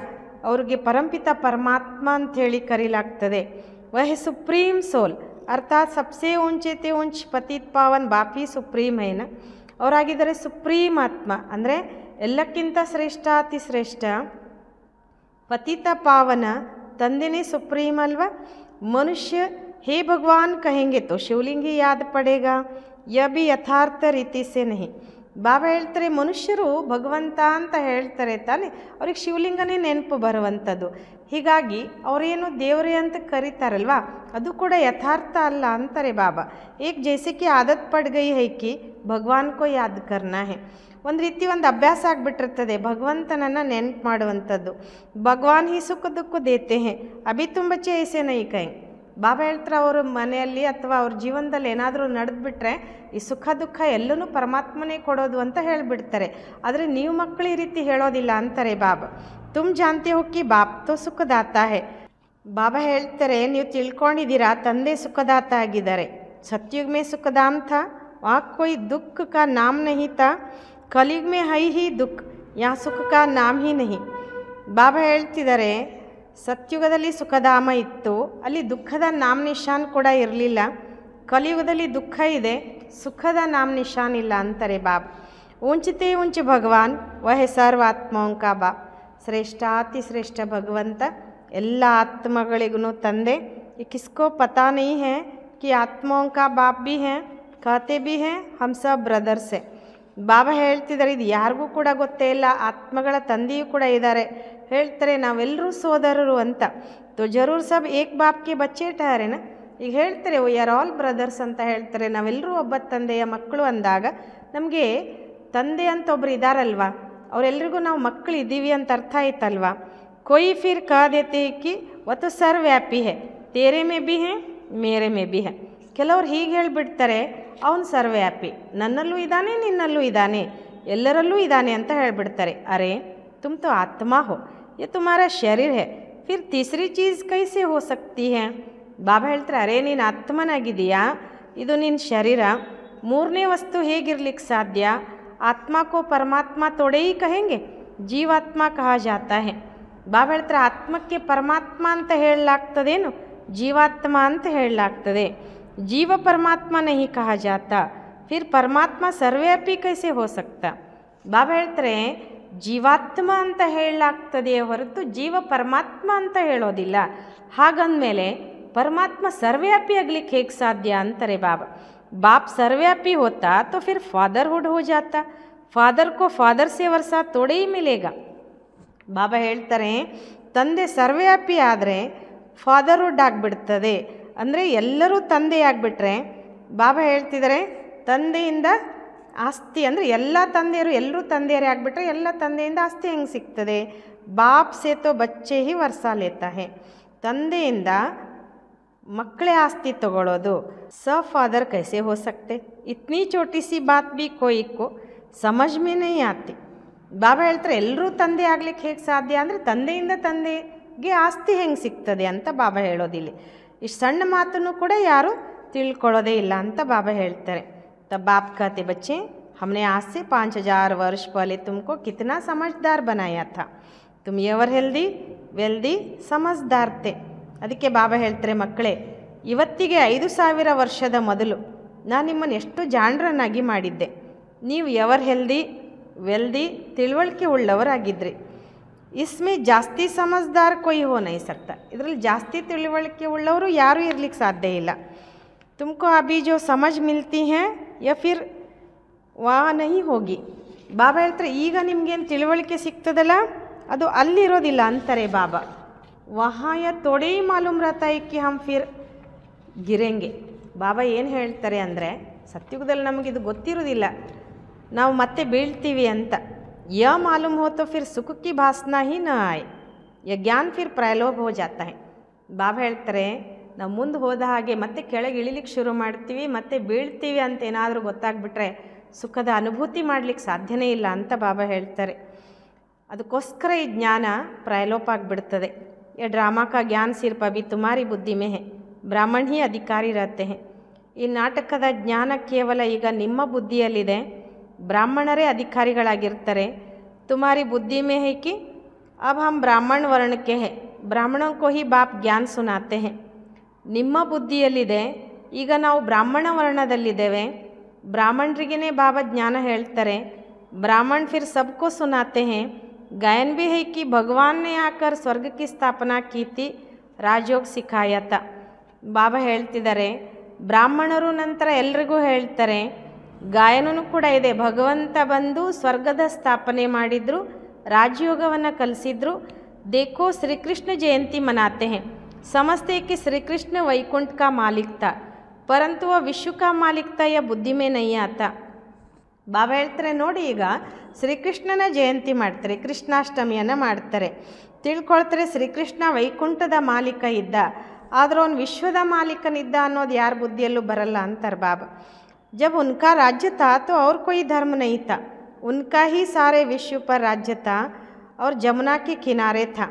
ಅವ್ರಿಗೆ ಪರಂಪಿತ ಪರಮಾತ್ಮ ಅಂಥೇಳಿ ಕರೀಲಾಗ್ತದೆ. ವಹ ಸುಪ್ರೀಂ ಸೋಲ್ ಅರ್ಥಾತ್ ಸಬ್ಸೆ ಊಂಚೆತೆ ಊಂಚ್ ಪತಿತ್ ಪಾವನ್ ಬಾಪಿ ಸುಪ್ರೀಂ ಹೈನ. ಅವರಾಗಿದ್ದಾರೆ ಸುಪ್ರೀಂ ಆತ್ಮ, ಅಂದರೆ ಎಲ್ಲಕ್ಕಿಂತ ಶ್ರೇಷ್ಠ ಅತಿ ಶ್ರೇಷ್ಠ. ಪತಿತ ಪಾವನ ತಂದೆನೇ ಸುಪ್ರೀಂ ಅಲ್ವಾ. ಮನುಷ್ಯ हे भगवान कहेंगे तो शिवलिंग ही याद पड़ेगा, यह भी यथार्थ ರೀತಿ से नहीं. ಬಾಬಾ ಹೇಳ್ತಾರೆ, ಮನುಷ್ಯರು ಭಗವಂತ ಅಂತ ಹೇಳ್ತಾರೆ ತಾನೆ, ಅವ್ರಿಗೆ ಶಿವಲಿಂಗನೇ ನೆನಪು ಬರುವಂಥದ್ದು. ಹೀಗಾಗಿ ಅವರೇನು ದೇವರೇ ಅಂತ ಕರೀತಾರಲ್ವಾ, ಅದು ಕೂಡ ಯಥಾರ್ಥ ಅಲ್ಲ ಅಂತಾರೆ ಬಾಬಾ. ಏಕ್ ಜೈಸೆ ಕಿ ಆದತ್ ಪಡ್ ಗೈ ಹೈ ಕಿ ಭಗವಾನ್ ಕೋ ಯಾದ್ ಕರ್ನಾ ಹೈ. ಒಂದು ರೀತಿ ಒಂದು ಅಭ್ಯಾಸ ಆಗಿಬಿಟ್ಟಿರ್ತದೆ ಭಗವಂತನನ್ನು ನೆನಪು ಮಾಡುವಂಥದ್ದು. ಭಗವಾನ್ ಹಿ ಸುಖ ದುಃಖ ದೇತೆ ಹೇ, ಅಭಿ ತುಂಬ ಬಚ್ಚೆ ಐಸೆ ನೈ ಕೈ. ಬಾಬಾ ಹೇಳ್ತಾರೆ, ಅವ್ರ ಮನೆಯಲ್ಲಿ ಅಥವಾ ಅವ್ರ ಜೀವನದಲ್ಲಿ ಏನಾದರೂ ನಡೆದ್ಬಿಟ್ರೆ ಈ ಸುಖ ದುಃಖ ಎಲ್ಲನೂ ಪರಮಾತ್ಮನೇ ಕೊಡೋದು ಅಂತ ಹೇಳಿಬಿಡ್ತಾರೆ. ಆದರೆ ನೀವು ಮಕ್ಕಳು ಈ ರೀತಿ ಹೇಳೋದಿಲ್ಲ ಅಂತಾರೆ ಬಾಬಾ. ತುಮ್ ಜಾನ್ತೆ ಹೋ ಕಿ ಬಾಪ್ ತೋ ಸುಖದಾತ ಹೇ. ಬಾಬಾ ಹೇಳ್ತಾರೆ, ನೀವು ತಿಳ್ಕೊಂಡಿದ್ದೀರಾ ತಂದೆ ಸುಖದಾತ ಆಗಿದ್ದಾರೆ. ಸತ್ಯುಗ್ ಮೇ ಸುಖದಾಮ್ ಥಾ वहाँ कोई दुख का नाम नहीं था, कलयुग में है ही दुख, यहाँ सुख का नाम ही नहीं. ಬಾಬಾ ಹೇಳ್ತಿದ್ದಾರೆ, ಸತ್ಯುಗದಲ್ಲಿ ಸುಖಧಾಮ ಇತ್ತು, ಅಲ್ಲಿ ದುಃಖದ ನಾಮ ನಿಶಾನ್ ಕೂಡ ಇರಲಿಲ್ಲ. ಕಲಿಯುಗದಲ್ಲಿ ದುಃಖ ಇದೆ, ಸುಖದ ನಾಮ ನಿಶಾನ್ ಇಲ್ಲ ಅಂತಾರೆ ಬಾಬಾ. ऊंचते ऊंच भगवान वह सर्व आत्माओं का बाप. ಶ್ರೇಷ್ಠಾತಿ ಶ್ರೇಷ್ಠ ಭಗವಂತ ಎಲ್ಲ ಆತ್ಮಗಳಿಗೂ ತಂದೆ. ये किसको पता नहीं है कि आत्माओं का बाप भी हैं, कहते भी हैं हम सब ब्रदर्स है. ಬಾಬಾ ಹೇಳ್ತಿದ್ದಾರೆ, ಇದು ಯಾರಿಗೂ ಕೂಡ ಗೊತ್ತೇ ಇಲ್ಲ, ಆತ್ಮಗಳ ತಂದೆಯೂ ಕೂಡ ಇದ್ದಾರೆ. ಹೇಳ್ತಾರೆ ನಾವೆಲ್ಲರೂ ಸೋದರರು ಅಂತ. ತೋ ಜರೂರ್ ಸಬ್ ಏಕ್ ಬಾಪ್ಗೆ ಬಚ್ಚೆ ಠಹರೇನ. ಈಗ ಹೇಳ್ತಾರೆ ವಿ ಆರ್ ಆಲ್ ಬ್ರದರ್ಸ್ ಅಂತ ಹೇಳ್ತಾರೆ. ನಾವೆಲ್ಲರೂ ಒಬ್ಬ ತಂದೆಯ ಮಕ್ಕಳು ಅಂದಾಗ ನಮಗೆ ತಂದೆ ಅಂತ ಒಬ್ರು ಇದ್ದಾರಲ್ವ, ಅವರೆಲ್ಲರಿಗೂ ನಾವು ಮಕ್ಕಳು ಇದ್ದೀವಿ ಅಂತ ಅರ್ಥ ಆಯ್ತಲ್ವ. ಕೊಯ್ ಫಿರ್ ಕಹ ದೇತೆ ಕಿ ವತು ಸರ್ವ್ಯಾಪಿ ಹೇ, ತೇರೆ ಮೇ ಬಿ ಹೇ ಮೇರೆ ಮೇ ಬಿ ಹೇ. ಕೆಲವ್ರು ಹೀಗೆ ಹೇಳಿಬಿಡ್ತಾರೆ, ಅವನು ಸರ್ವ್ಯಾಪಿ, ನನ್ನಲ್ಲೂ ಇದ್ದಾನೆ ನಿನ್ನಲ್ಲೂ ಇದ್ದಾನೆ ಎಲ್ಲರಲ್ಲೂ ಇದ್ದಾನೆ ಅಂತ ಹೇಳಿಬಿಡ್ತಾರೆ. ಅರೆ ತುಮ್ ತೋ ಆತ್ಮ ಹೋ, ये तुम्हारा शरीर है, फिर तीसरी चीज़ कैसे हो सकती है. ಬಾಬಾ ಹೇಳ್ತಾರೆ, ಅರೆ ನೀನು ಆತ್ಮನಾಗಿದೆಯಾ, ಇದು ನಿನ್ನ ಶರೀರ, ಮೂರನೇ ವಸ್ತು ಹೇಗಿರ್ಲಿಕ್ಕೆ ಸಾಧ್ಯ. ಆತ್ಮ ಕೋ ಪರಮಾತ್ಮ ತೋಡೆ ಹಿ ಕಹೆಂಗೆ, ಜೀವಾತ್ಮ ಕಹ ಜಾತಾ ಹೇ. ಬಾಬಾ ಹೇಳ್ತಾರೆ, ಆತ್ಮಕ್ಕೆ ಪರಮಾತ್ಮ ಅಂತ ಹೇಳಲಾಗ್ತದೇನು, ಜೀವಾತ್ಮ ಅಂತ ಹೇಳಲಾಗ್ತದೆ. ಜೀವ ಪರಮಾತ್ಮ ನಹಿ ಕಹ ಜಾತಾ, ಫಿರ್ ಪರಮಾತ್ಮ ಸರ್ವ್ಯಾಪಿ ಕೈಸೆ ಹೋ ಸಕ್ತಾ. ಬಾಬಾ ಹೇಳ್ತಾರೆ, ಜೀವಾತ್ಮ ಅಂತ ಹೇಳಲಾಗ್ತದೆಯೇ ಹೊರತು ಜೀವ ಪರಮಾತ್ಮ ಅಂತ ಹೇಳೋದಿಲ್ಲ. ಹಾಗಂದಮೇಲೆ ಪರಮಾತ್ಮ ಸರ್ವ್ಯಾಪಿ ಆಗ್ಲಿಕ್ಕೆ ಹೇಗೆ ಸಾಧ್ಯ ಅಂತಾರೆ ಬಾಬಾ. ಬಾಪ್ ಸರ್ವ್ಯಾಪಿ ಹೋತಾ तो फिर फादरहुड हो जाता, फादर को फादर से वर्षा थोड़े ही मिलेगा. ಬಾಬಾ ಹೇಳ್ತಾರೆ, ತಂದೆ ಸರ್ವ್ಯಾಪಿ ಆದರೆ ಫಾದರ್ಹುಡ್ ಆಗಿಬಿಡ್ತದೆ. ಅಂದರೆ ಎಲ್ಲರೂ ತಂದೆ ಆಗಿಬಿಟ್ರೆ, ಬಾಬಾ ಹೇಳ್ತಿದ್ದಾರೆ ತಂದೆಯಿಂದ ಆಸ್ತಿ, ಅಂದರೆ ಎಲ್ಲ ತಂದೆಯರು ಎಲ್ಲರೂ ತಂದೆಯರೇ ಆಗಿಬಿಟ್ರೆ ಎಲ್ಲ ತಂದೆಯಿಂದ ಆಸ್ತಿ ಹೆಂಗೆ ಸಿಗ್ತದೆ. ಬಾಪ್ ಸೇ ತೋ ಬಚ್ಚೆ ಹಿ ವರ್ಷ ಲೇತಾ ಹೇ, ತಂದೆಯಿಂದ ಮಕ್ಕಳೇ ಆಸ್ತಿ ತಗೊಳ್ಳೋದು. ಸ ಫಾದರ್ ಕೈಸೆ ಹೋ ಸಕ್ತೆ, ಇತ್ನಿ ಚೋಟಿ ಸಿ ಬಾತ್ ಬಿ ಕೋಯಿ ಕೋ ಸಮಜ್ ಮೇ ನಹೀ ಆತಿ. ಬಾಬಾ ಹೇಳ್ತಾರೆ, ಎಲ್ಲರೂ ತಂದೆ ಆಗ್ಲಿಕ್ಕೆ ಹೇಗೆ ಸಾಧ್ಯ ಅಂದರೆ ತಂದೆಯಿಂದ ತಂದೆಗೆ ಆಸ್ತಿ ಹೆಂಗೆ ಸಿಗ್ತದೆ ಅಂತ ಬಾಬಾ ಹೇಳೋದಿಲ್ಲ. ಇಷ್ಟು ಸಣ್ಣ ಮಾತನ್ನು ಕೂಡ ಯಾರು ತಿಳ್ಕೊಳ್ಳೋದೇ ಇಲ್ಲ ಅಂತ ಬಾಬಾ ಹೇಳ್ತಾರೆ. तब बाप कहते, बच्चे हमने आज से 5000 वर्ष पहले तुमको कितना समझदार बनाया था, तुम एवर हेल्दी ವೆಲ್ದಿ ಸಮಜ್ದಾರ್ ತೆ. ಅದಕ್ಕೆ ಬಾಬಾ ಹೇಳ್ತಾರೆ, ಮಕ್ಕಳೇ ಇವತ್ತಿಗೆ 5000 ವರ್ಷದ ಮೊದಲು ನಾನು ನಿಮ್ಮನ್ನು ಎಷ್ಟು ಜಾಣರನ್ನಾಗಿ ಮಾಡಿದ್ದೆ. ನೀವು ಎವರ್ ಹೆಲ್ದಿ ವೆಲ್ದಿ ತಿಳುವಳಿಕೆ ಉಳ್ಳವರಾಗಿದ್ರಿ. ಇಸ್ಮೇ ಜಾಸ್ತಿ ಸಮಜ್ದಾರ್ ಕೊಯ್ ಹೋ ನೈ ಸಕ್ತಾ, ಇದರಲ್ಲಿ ಜಾಸ್ತಿ ತಿಳುವಳಿಕೆ ಉಳ್ಳವರು ಯಾರೂ ಇರಲಿಕ್ಕೆ ಸಾಧ್ಯ ಇಲ್ಲ. तुमको अभी जो समझ मिलती हैं या फिर वहाँ नहीं होगी. ಬಾಬಾ ಹೇಳ್ತಾರೆ, ಈಗ ನಿಮಗೇನು ತಿಳುವಳಿಕೆ ಸಿಗ್ತದಲ್ಲ ಅದು ಅಲ್ಲಿರೋದಿಲ್ಲ ಅಂತಾರೆ ಬಾಬಾ. ವಹಾಯ ತೊಡೆ ಮಾಲೂಮ್ रहता है कि हम फिर ಗಿರೆಂಗೆ. ಬಾಬಾ ಏನು ಹೇಳ್ತಾರೆ ಅಂದರೆ, ಸತ್ಯುಗದಲ್ಲಿ ನಮಗಿದು ಗೊತ್ತಿರೋದಿಲ್ಲ, ನಾವು ಮತ್ತೆ ಬೀಳ್ತೀವಿ ಅಂತ. ಯ ಮಾಲೂಮ್ ಹೋ ತೋ ಫಿರ್ ಸುಖ ಕಿ ಭಾಸನಾ ಹಿ ನ ಆಯೆ, ಯ ಜ್ಞಾನ ಫಿರ್ ಪ್ರಲೋಭ ಹೋ ಜಾತಾ ಹೈ. ಬಾಬಾ ಹೇಳ್ತಾರೆ, ನಾವು ಮುಂದೆ ಹೋದ ಹಾಗೆ ಮತ್ತೆ ಕೆಳಗೆ ಇಳಿಲಿಕ್ಕೆ ಶುರು ಮಾಡ್ತೀವಿ, ಮತ್ತೆ ಬೀಳ್ತೀವಿ ಅಂತ ಏನಾದರೂ ಗೊತ್ತಾಗ್ಬಿಟ್ರೆ ಸುಖದ ಅನುಭೂತಿ ಮಾಡಲಿಕ್ಕೆ ಸಾಧ್ಯನೇ ಇಲ್ಲ ಅಂತ ಬಾಬಾ ಹೇಳ್ತಾರೆ. ಅದಕ್ಕೋಸ್ಕರ ಈ ಜ್ಞಾನ ಪ್ರಲೋಪ ಆಗಿಬಿಡ್ತದೆ. ये ड्रामा का ज्ञान सिर्फ अभी तुम्हारी बुद्धि में है, ब्राह्मण ही अधिकारी रहते हैं. ಈ ನಾಟಕದ ಜ್ಞಾನ ಕೇವಲ ಈಗ ನಿಮ್ಮ ಬುದ್ಧಿಯಲ್ಲಿದೆ, ಬ್ರಾಹ್ಮಣರೇ ಅಧಿಕಾರಿಗಳಾಗಿರ್ತಾರೆ. तुम्हारी बुद्धि में है कि अब हम ब्राह्मण वर्ण के हैं, ब्राह्मणों को ही बाप ज्ञान सुनाते हैं. ನಿಮ್ಮ ಬುದ್ಧಿಯಲ್ಲಿದೆ, ಈಗ ನಾವು ಬ್ರಾಹ್ಮಣ ವರ್ಣದಲ್ಲಿದ್ದೇವೆ, ಬ್ರಾಹ್ಮಣರಿಗೇ ಬಾಬಾ ಜ್ಞಾನ ಹೇಳ್ತಾರೆ. ब्राह्मण फिर सबको सुनाते हैं. गायन भी है कि भगवान ने आकर स्वर्ग की स्थापना की थी, राजयोग सिखाया था. ಬಾಬಾ ಹೇಳ್ತಿದ್ದಾರೆ, ಬ್ರಾಹ್ಮಣರು ನಂತರ ಎಲ್ರಿಗೂ ಹೇಳ್ತಾರೆ. ಗಾಯನೂ ಕೂಡ ಇದೆ, ಭಗವಂತ ಬಂದು ಸ್ವರ್ಗದ ಸ್ಥಾಪನೆ ಮಾಡಿದ್ರು, ರಾಜಯೋಗವನ್ನು ಕಲಿಸಿದ್ರು. देखो श्री कृष्ण जयंती मनाते हैं, समझते कि श्री कृष्ण वैकुंठ का मालिक था, परंतु वह विश्व का मालिक था, यह बुद्धि में नहीं आता. ಬಾಬಾ ಹೇಳ್ತಾರೆ, ನೋಡಿ ಈಗ ಶ್ರೀಕೃಷ್ಣನ ಜಯಂತಿ ಮಾಡ್ತಾರೆ, ಕೃಷ್ಣಾಷ್ಟಮಿಯನ್ನು ಮಾಡ್ತಾರೆ, ತಿಳ್ಕೊಳ್ತಾರೆ ಶ್ರೀಕೃಷ್ಣ ವೈಕುಂಠದ ಮಾಲೀಕ ಇದ್ದ, ಆದರೆ ಅವನು ವಿಶ್ವದ ಮಾಲೀಕನಿದ್ದ ಅನ್ನೋದು ಯಾರ ಬುದ್ಧಿಯಲ್ಲೂ ಬರಲ್ಲ ಅಂತಾರೆ ಬಾಬಾ. जब उनका राज्य था तो और कोई धर्म नहीं था, उनका ही सारे विश्व पर राज्य था और जमुना के किनारे था.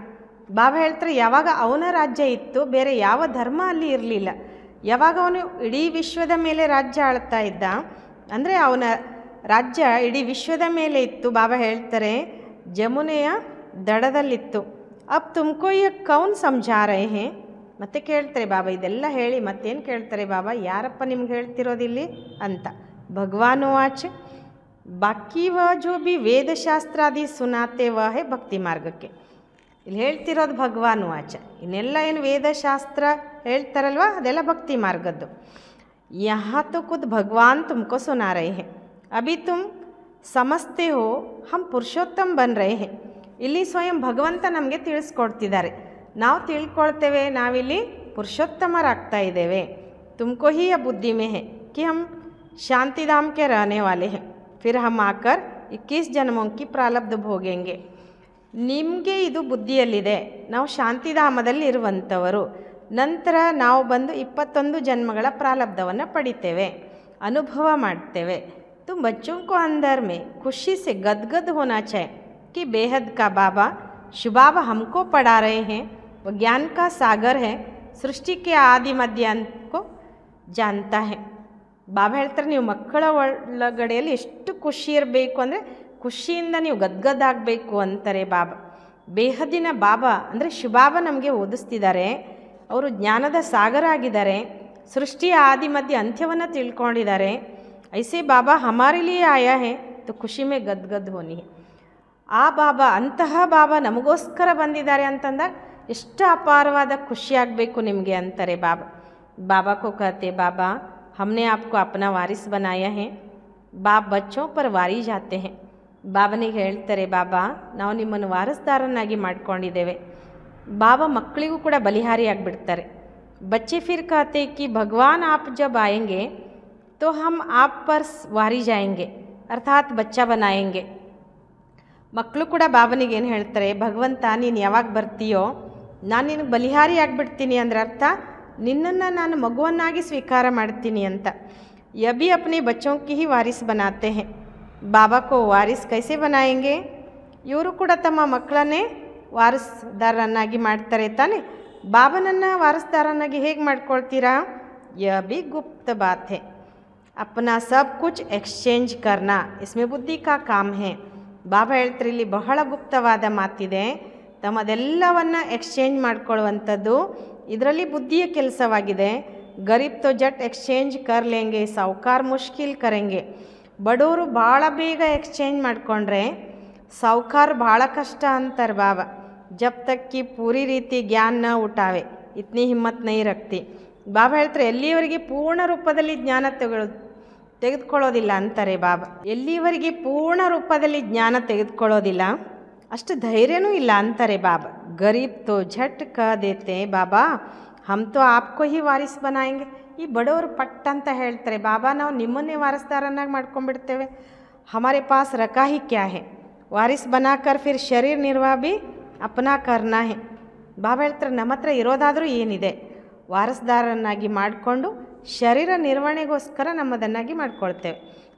ಬಾಬಾ ಹೇಳ್ತಾರೆ, ಯಾವಾಗ ಅವನ ರಾಜ್ಯ ಇತ್ತು ಬೇರೆ ಯಾವ ಧರ್ಮ ಅಲ್ಲಿ ಇರಲಿಲ್ಲ. ಯಾವಾಗ ಅವನು ಇಡೀ ವಿಶ್ವದ ಮೇಲೆ ರಾಜ್ಯ ಆಳ್ತಾ ಇದ್ದ, ಅಂದರೆ ಅವನ ರಾಜ್ಯ ಇಡೀ ವಿಶ್ವದ ಮೇಲೆ ಇತ್ತು. ಬಾಬಾ ಹೇಳ್ತಾರೆ ಜಮುನೆಯ ದಡದಲ್ಲಿತ್ತು. ಅಬ್ ತುಮಕೋ ಯೆ ಕೌನ್ ಸಮझा रहे हैं. ಮತ್ತೆ ಕೇಳ್ತಾರೆ ಬಾಬಾ, ಇದೆಲ್ಲ ಹೇಳಿ ಮತ್ತೇನು ಕೇಳ್ತಾರೆ ಬಾಬಾ, ಯಾರಪ್ಪ ನಿಮ್ಗೆ ಹೇಳ್ತಿರೋದಿಲ್ಲಿ ಅಂತ. ಭಗವಾನ್ ವಾಚ್ ಬಾಕಿ ವ ಜೋ ಬಿ ವೇದಶಾಸ್ತ್ರಾದಿ ಸುನಾತೆ ವ ಹೇ ಭಕ್ತಿ ಮಾರ್ಗಕ್ಕೆ. ಇಲ್ಲಿ ಹೇಳ್ತಿರೋದು ಭಗವಾನ್ ವಾಚ, ಇನ್ನೆಲ್ಲ ಏನು ವೇದಶಾಸ್ತ್ರ ಹೇಳ್ತಾರಲ್ವ ಅದೆಲ್ಲ ಭಕ್ತಿ ಮಾರ್ಗದ್ದು. यहाँ तो खुद भगवान तुमको सुना रहे हैं, अभी तुम समझते हो हम पुरुषोत्तम बन रहे हैं. ಇಲ್ಲಿ ಸ್ವಯಂ ಭಗವಂತ ನಮಗೆ ತಿಳಿಸ್ಕೊಡ್ತಿದ್ದಾರೆ, ನಾವು ತಿಳ್ಕೊಳ್ತೇವೆ ನಾವಿಲ್ಲಿ ಪುರುಷೋತ್ತಮರಾಗ್ತಾ ಇದ್ದೇವೆ. ತುಮಕೋ ಹಿ ಯ ಬುದ್ಧಿ ಮೇ ಹೈ कि हम शांतिधाम के रहने वाले हैं, फिर हम आकर 21 जन्मों की प्रारब्ध भोगेंगे. ನಿಮಗೆ ಇದು ಬುದ್ಧಿಯಲ್ಲಿದೆ, ನಾವು ಶಾಂತಿಧಾಮದಲ್ಲಿ ಇರುವಂಥವರು, ನಂತರ ನಾವು ಬಂದು 21 ಜನ್ಮಗಳ ಪ್ರಾರಬ್ಧವನ್ನು ಪಡಿತೇವೆ, ಅನುಭವ ಮಾಡ್ತೇವೆ. तुम बच्चों को अंदर में खुशी से गदगद होना चाहिए कि बेहद का बाबा शुभाबा हमको पढ़ा रहे हैं, वो ज्ञान का सागर है, सृष्टि के आदि मध्य अंत को जानता है. ಬಾಬಾ ಹೇಳ್ತಾರೆ ನೀವು ಮಕ್ಕಳ ಒಳಗಡೆಯಲ್ಲಿ ಎಷ್ಟು ಖುಷಿ ಇರಬೇಕು ಅಂದರೆ ಖುಷಿಯಿಂದ ನೀವು ಗದ್ಗದಾಗಬೇಕು ಅಂತಾರೆ ಬಾಬಾ. ಬೇಹದಿನ ಬಾಬಾ ಅಂದರೆ ಶುಭಾಬಾ ನಮಗೆ ಓದಿಸ್ತಿದ್ದಾರೆ, ಅವರು ಜ್ಞಾನದ ಸಾಗರ ಆಗಿದ್ದಾರೆ, ಸೃಷ್ಟಿಯ ಆದಿ ಮಧ್ಯ ಅಂತ್ಯವನ್ನು ತಿಳ್ಕೊಂಡಿದ್ದಾರೆ. ಐಸೆ ಬಾಬಾ ಹಮಾರೆ ಲಿಯೇ ಆಯಾ ಹೇ ತೋ ಖುಷಿ ಮೇ ಗದ್ಗದ್ ಹೋನಿ. ಆ ಬಾಬಾ ಅಂತಹ ಬಾಬಾ ನಮಗೋಸ್ಕರ ಬಂದಿದ್ದಾರೆ ಅಂತಂದಾಗ ಎಷ್ಟು ಅಪಾರವಾದ ಖುಷಿಯಾಗಬೇಕು ನಿಮಗೆ ಅಂತಾರೆ ಬಾಬಾ. ಬಾಬಾ ಕೋ ಕಹತೆ ಬಾಬಾ हमने आपको अपना वारिस बनाया है, बाप बच्चों पर वारी जाते हैं. ಬಾಬನಿಗೆ ಹೇಳ್ತಾರೆ ಬಾಬಾ ನಾವು ನಿಮ್ಮನ್ನು ವಾರಸ್ದಾರನ್ನಾಗಿ ಮಾಡ್ಕೊಂಡಿದ್ದೇವೆ. ಬಾಬಾ ಮಕ್ಕಳಿಗೂ ಕೂಡ ಬಲಿಹಾರಿ ಆಗಿಬಿಡ್ತಾರೆ. बच्चे फिर कहते कि भगवान आप जब आएंगे तो हम आप पर वारी जाएंगे अर्थात बच्चा बनाएंगे. ಮಕ್ಕಳು ಕೂಡ ಬಾಬನಿಗೆ ಏನು ಹೇಳ್ತಾರೆ, ಭಗವಂತ ನೀನು ಯಾವಾಗ ಬರ್ತೀಯೋ ನಾನು ನಿನಗೆ ಬಲಿಹಾರಿ ಆಗಿಬಿಡ್ತೀನಿ ಅಂದರೆ ಅರ್ಥ ನಿನ್ನನ್ನು ನಾನು ಮಗುವನ್ನಾಗಿ ಸ್ವೀಕಾರ ಮಾಡ್ತೀನಿ ಅಂತ. ಯಬಿ ಅಪ್ನೆ ಬಚ್ಚೋं की ही वारिस बनाते हैं, ಬಾಬಾ ಕೋ ವಾರಿಸ್ ಕೈಸೆ ಬನಾಯೆಂಗೆ. ಇವರು ಕೂಡ ತಮ್ಮ ಮಕ್ಕಳನ್ನೇ ವಾರಸ್ದಾರನ್ನಾಗಿ ಮಾಡ್ತಾರೆ ತಾನೆ. ಬಾಬನನ್ನು ವಾರಸ್ದಾರನ್ನಾಗಿ ಹೇಗೆ ಮಾಡ್ಕೊಳ್ತೀರಾ? ಯಬಿ ಗುಪ್ತ ಬಾತ್ ಹೈ, ಅಪ್ನಾ ಸಬ್ ಕುಚ್ ಎಕ್ಸ್ಚೇಂಜ್ ಕರ್ನಾ ಇಸ್ಮೇ ಬುದ್ಧಿ ಕಾ ಕಾಮ್ ಹೈ. ಬಾಬಾ ಹೇಳ್ತಾರೆ ಇಲ್ಲಿ ಬಹಳ ಗುಪ್ತವಾದ ಮಾತಿದೆ, ತಮ್ಮದೆಲ್ಲವನ್ನು ಎಕ್ಸ್ಚೇಂಜ್ ಮಾಡ್ಕೊಳ್ಳುವಂಥದ್ದು ಇದರಲ್ಲಿ ಬುದ್ಧಿಯ ಕೆಲಸವಾಗಿದೆ. ಗರೀಬ್ ತೋ ಜಟ್ ಎಕ್ಸ್ಚೇಂಜ್ ಕರ್ ಲೇಂಗೆ, ಸಾವುಕಾರ ಮುಷ್ಕಿಲ್ ಕರೆಂಗೆ. ಬಡವರು ಭಾಳ ಬೇಗ ಎಕ್ಸ್ಚೇಂಜ್ ಮಾಡಿಕೊಂಡ್ರೆ ಸಾವುಕಾರ ಭಾಳ ಕಷ್ಟ ಅಂತಾರೆ ಬಾಬಾ. ಜಬ್ ತಕ್ ಕಿ ಪೂರಿ ರೀತಿ ಜ್ಞಾನ ನ ಉಠಾವೆ ಇತ್ನಿ ಹಿಮ್ಮತ್ ನೈ ರಕ್ತಿ. ಬಾಬಾ ಹೇಳ್ತಾರೆ ಎಲ್ಲಿಯವರೆಗೆ ಪೂರ್ಣ ರೂಪದಲ್ಲಿ ಜ್ಞಾನ ತೆಗೆದುಕೊಳ್ಳೋದಿಲ್ಲ ಅಂತಾರೆ ಬಾಬಾ. ಎಲ್ಲಿವರೆಗೆ ಪೂರ್ಣ ರೂಪದಲ್ಲಿ ಜ್ಞಾನ ತೆಗೆದುಕೊಳ್ಳೋದಿಲ್ಲ ಅಷ್ಟು ಧೈರ್ಯನೂ ಇಲ್ಲ ಅಂತಾರೆ ಬಾಬಾ. ಗರೀಬ್ ತೋ ಝಟ್ ಕಹ ದೇತೆ ಬಾಬಾ ಹಮ್ ತೋ ಆಪ್ಕೋ ಹಿ ವಾರಿಸ್ ಬನಾಯೆಂಗೆ. ಈ ಬಡವರು ಪಟ್ ಅಂತ ಹೇಳ್ತಾರೆ ಬಾಬಾ ನಾವು ನಿಮ್ಮನ್ನೇ ವಾರಸ್ದಾರನ್ನಾಗಿ ಮಾಡ್ಕೊಂಡ್ಬಿಡ್ತೇವೆ. ಹಮಾರೆ ಪಾಸ್ ರಖಾ ಹಿ ಕ್ಯಾ ಹೇ, ವಾರಿಸ್ ಬನಾಕರ್ ಫಿರ್ ಶರೀರ್ ನಿರ್ವಾಹ ಭಿ ಅಪ್ನಾ ಕರ್ನಾ ಹೇ. ಬಾಬಾ ಹೇಳ್ತಾರೆ ನಮ್ಮ ಹತ್ರ ಇರೋದಾದರೂ ಏನಿದೆ, ವಾರಸ್ದಾರನ್ನಾಗಿ ಮಾಡಿಕೊಂಡು ಶರೀರ ನಿರ್ವಹಣೆಗೋಸ್ಕರ ನಮ್ಮದನ್ನಾಗಿ ಮಾಡ್ಕೊಳ್ತೇವೆ.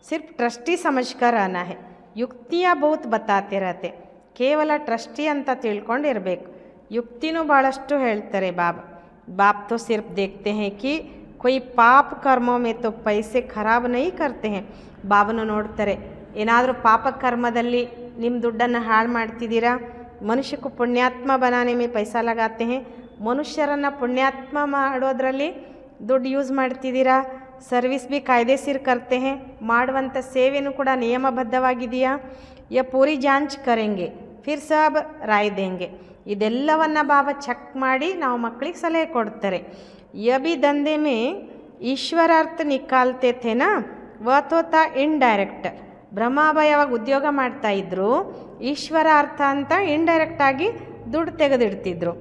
ಸಿರ್ಫ್ ಟ್ರಸ್ಟಿ ಸಮಜ್ಕರ್ ಆನಾ ಹೇ, ಯುಕ್ತಿಯ ಬಹುತ್ ಬತಾತೆ ರಹತೆ. ಕೇವಲ ಟ್ರಸ್ಟಿ ಅಂತ ತಿಳ್ಕೊಂಡಿರಬೇಕು. ಯುಕ್ತಿನೂ ಭಾಳಷ್ಟು ಹೇಳ್ತಾರೆ ಬಾಬಾ. ಬಾಪ್ ತೋ ಸಿರ್ಫ್ ದೇಖ್ತೆ ಹೇ ಕಿ ಕೊಯ್ ಪಾಪ ಕರ್ಮೋ ಮೇ ತೋ ಪೈಸೆ ಖರಾಬ್ ನೈ ಕರ್ತೆ ಹೇ. ಬಾಬನು ನೋಡ್ತಾರೆ ಏನಾದರೂ ಪಾಪ ಕರ್ಮದಲ್ಲಿ ನಿಮ್ಮ ದುಡ್ಡನ್ನು ಹಾಳು ಮಾಡ್ತಿದ್ದೀರಾ. ಮನುಷ್ಯಕ್ಕೂ ಪುಣ್ಯಾತ್ಮ ಬನಾನೆ ಮೇ ಪೈಸಾ ಲಗಾತೆ ಹೇ, ಮನುಷ್ಯರನ್ನು ಪುಣ್ಯಾತ್ಮ ಮಾಡೋದ್ರಲ್ಲಿ ದುಡ್ಡು ಯೂಸ್ ಮಾಡ್ತಿದ್ದೀರಾ. ಸರ್ವಿಸ್ ಬಿ ಕಾಯ್ದೆಸಿರ್ ಕರ್ತೆ ಹೇ, ಮಾಡುವಂಥ ಸೇವೆನೂ ಕೂಡ ನಿಯಮಬದ್ಧವಾಗಿದೆಯಾ. ಯ ಪೂರಿ ಜಾಂಚ್ ಕರೆಂಗೆ ಫಿರ್ ಸಬ್ ರಾಯ್ ದೇಂಗೆ. ಇದೆಲ್ಲವನ್ನು ಬಾಬಾ ಚೆಕ್ ಮಾಡಿ ನಾವು ಮಕ್ಕಳಿಗೆ ಸಲಹೆ ಕೊಡ್ತಾರೆ. ಯಬಿ ದಂಧೆ ಮೇ ಈಶ್ವರಾರ್ಥ ನಿಕಾಲ್ತೆ ಥೇನಾ ವ ತೋತಾ ಇಂಡೈರೆಕ್ಟ್. ಬ್ರಹ್ಮಾಬ ಯಾವಾಗ ಉದ್ಯೋಗ ಮಾಡ್ತಾಯಿದ್ರು ಈಶ್ವರ ಅರ್ಥ ಅಂತ ಇಂಡೈರೆಕ್ಟಾಗಿ ದುಡ್ಡು ತೆಗೆದಿಡ್ತಿದ್ರು.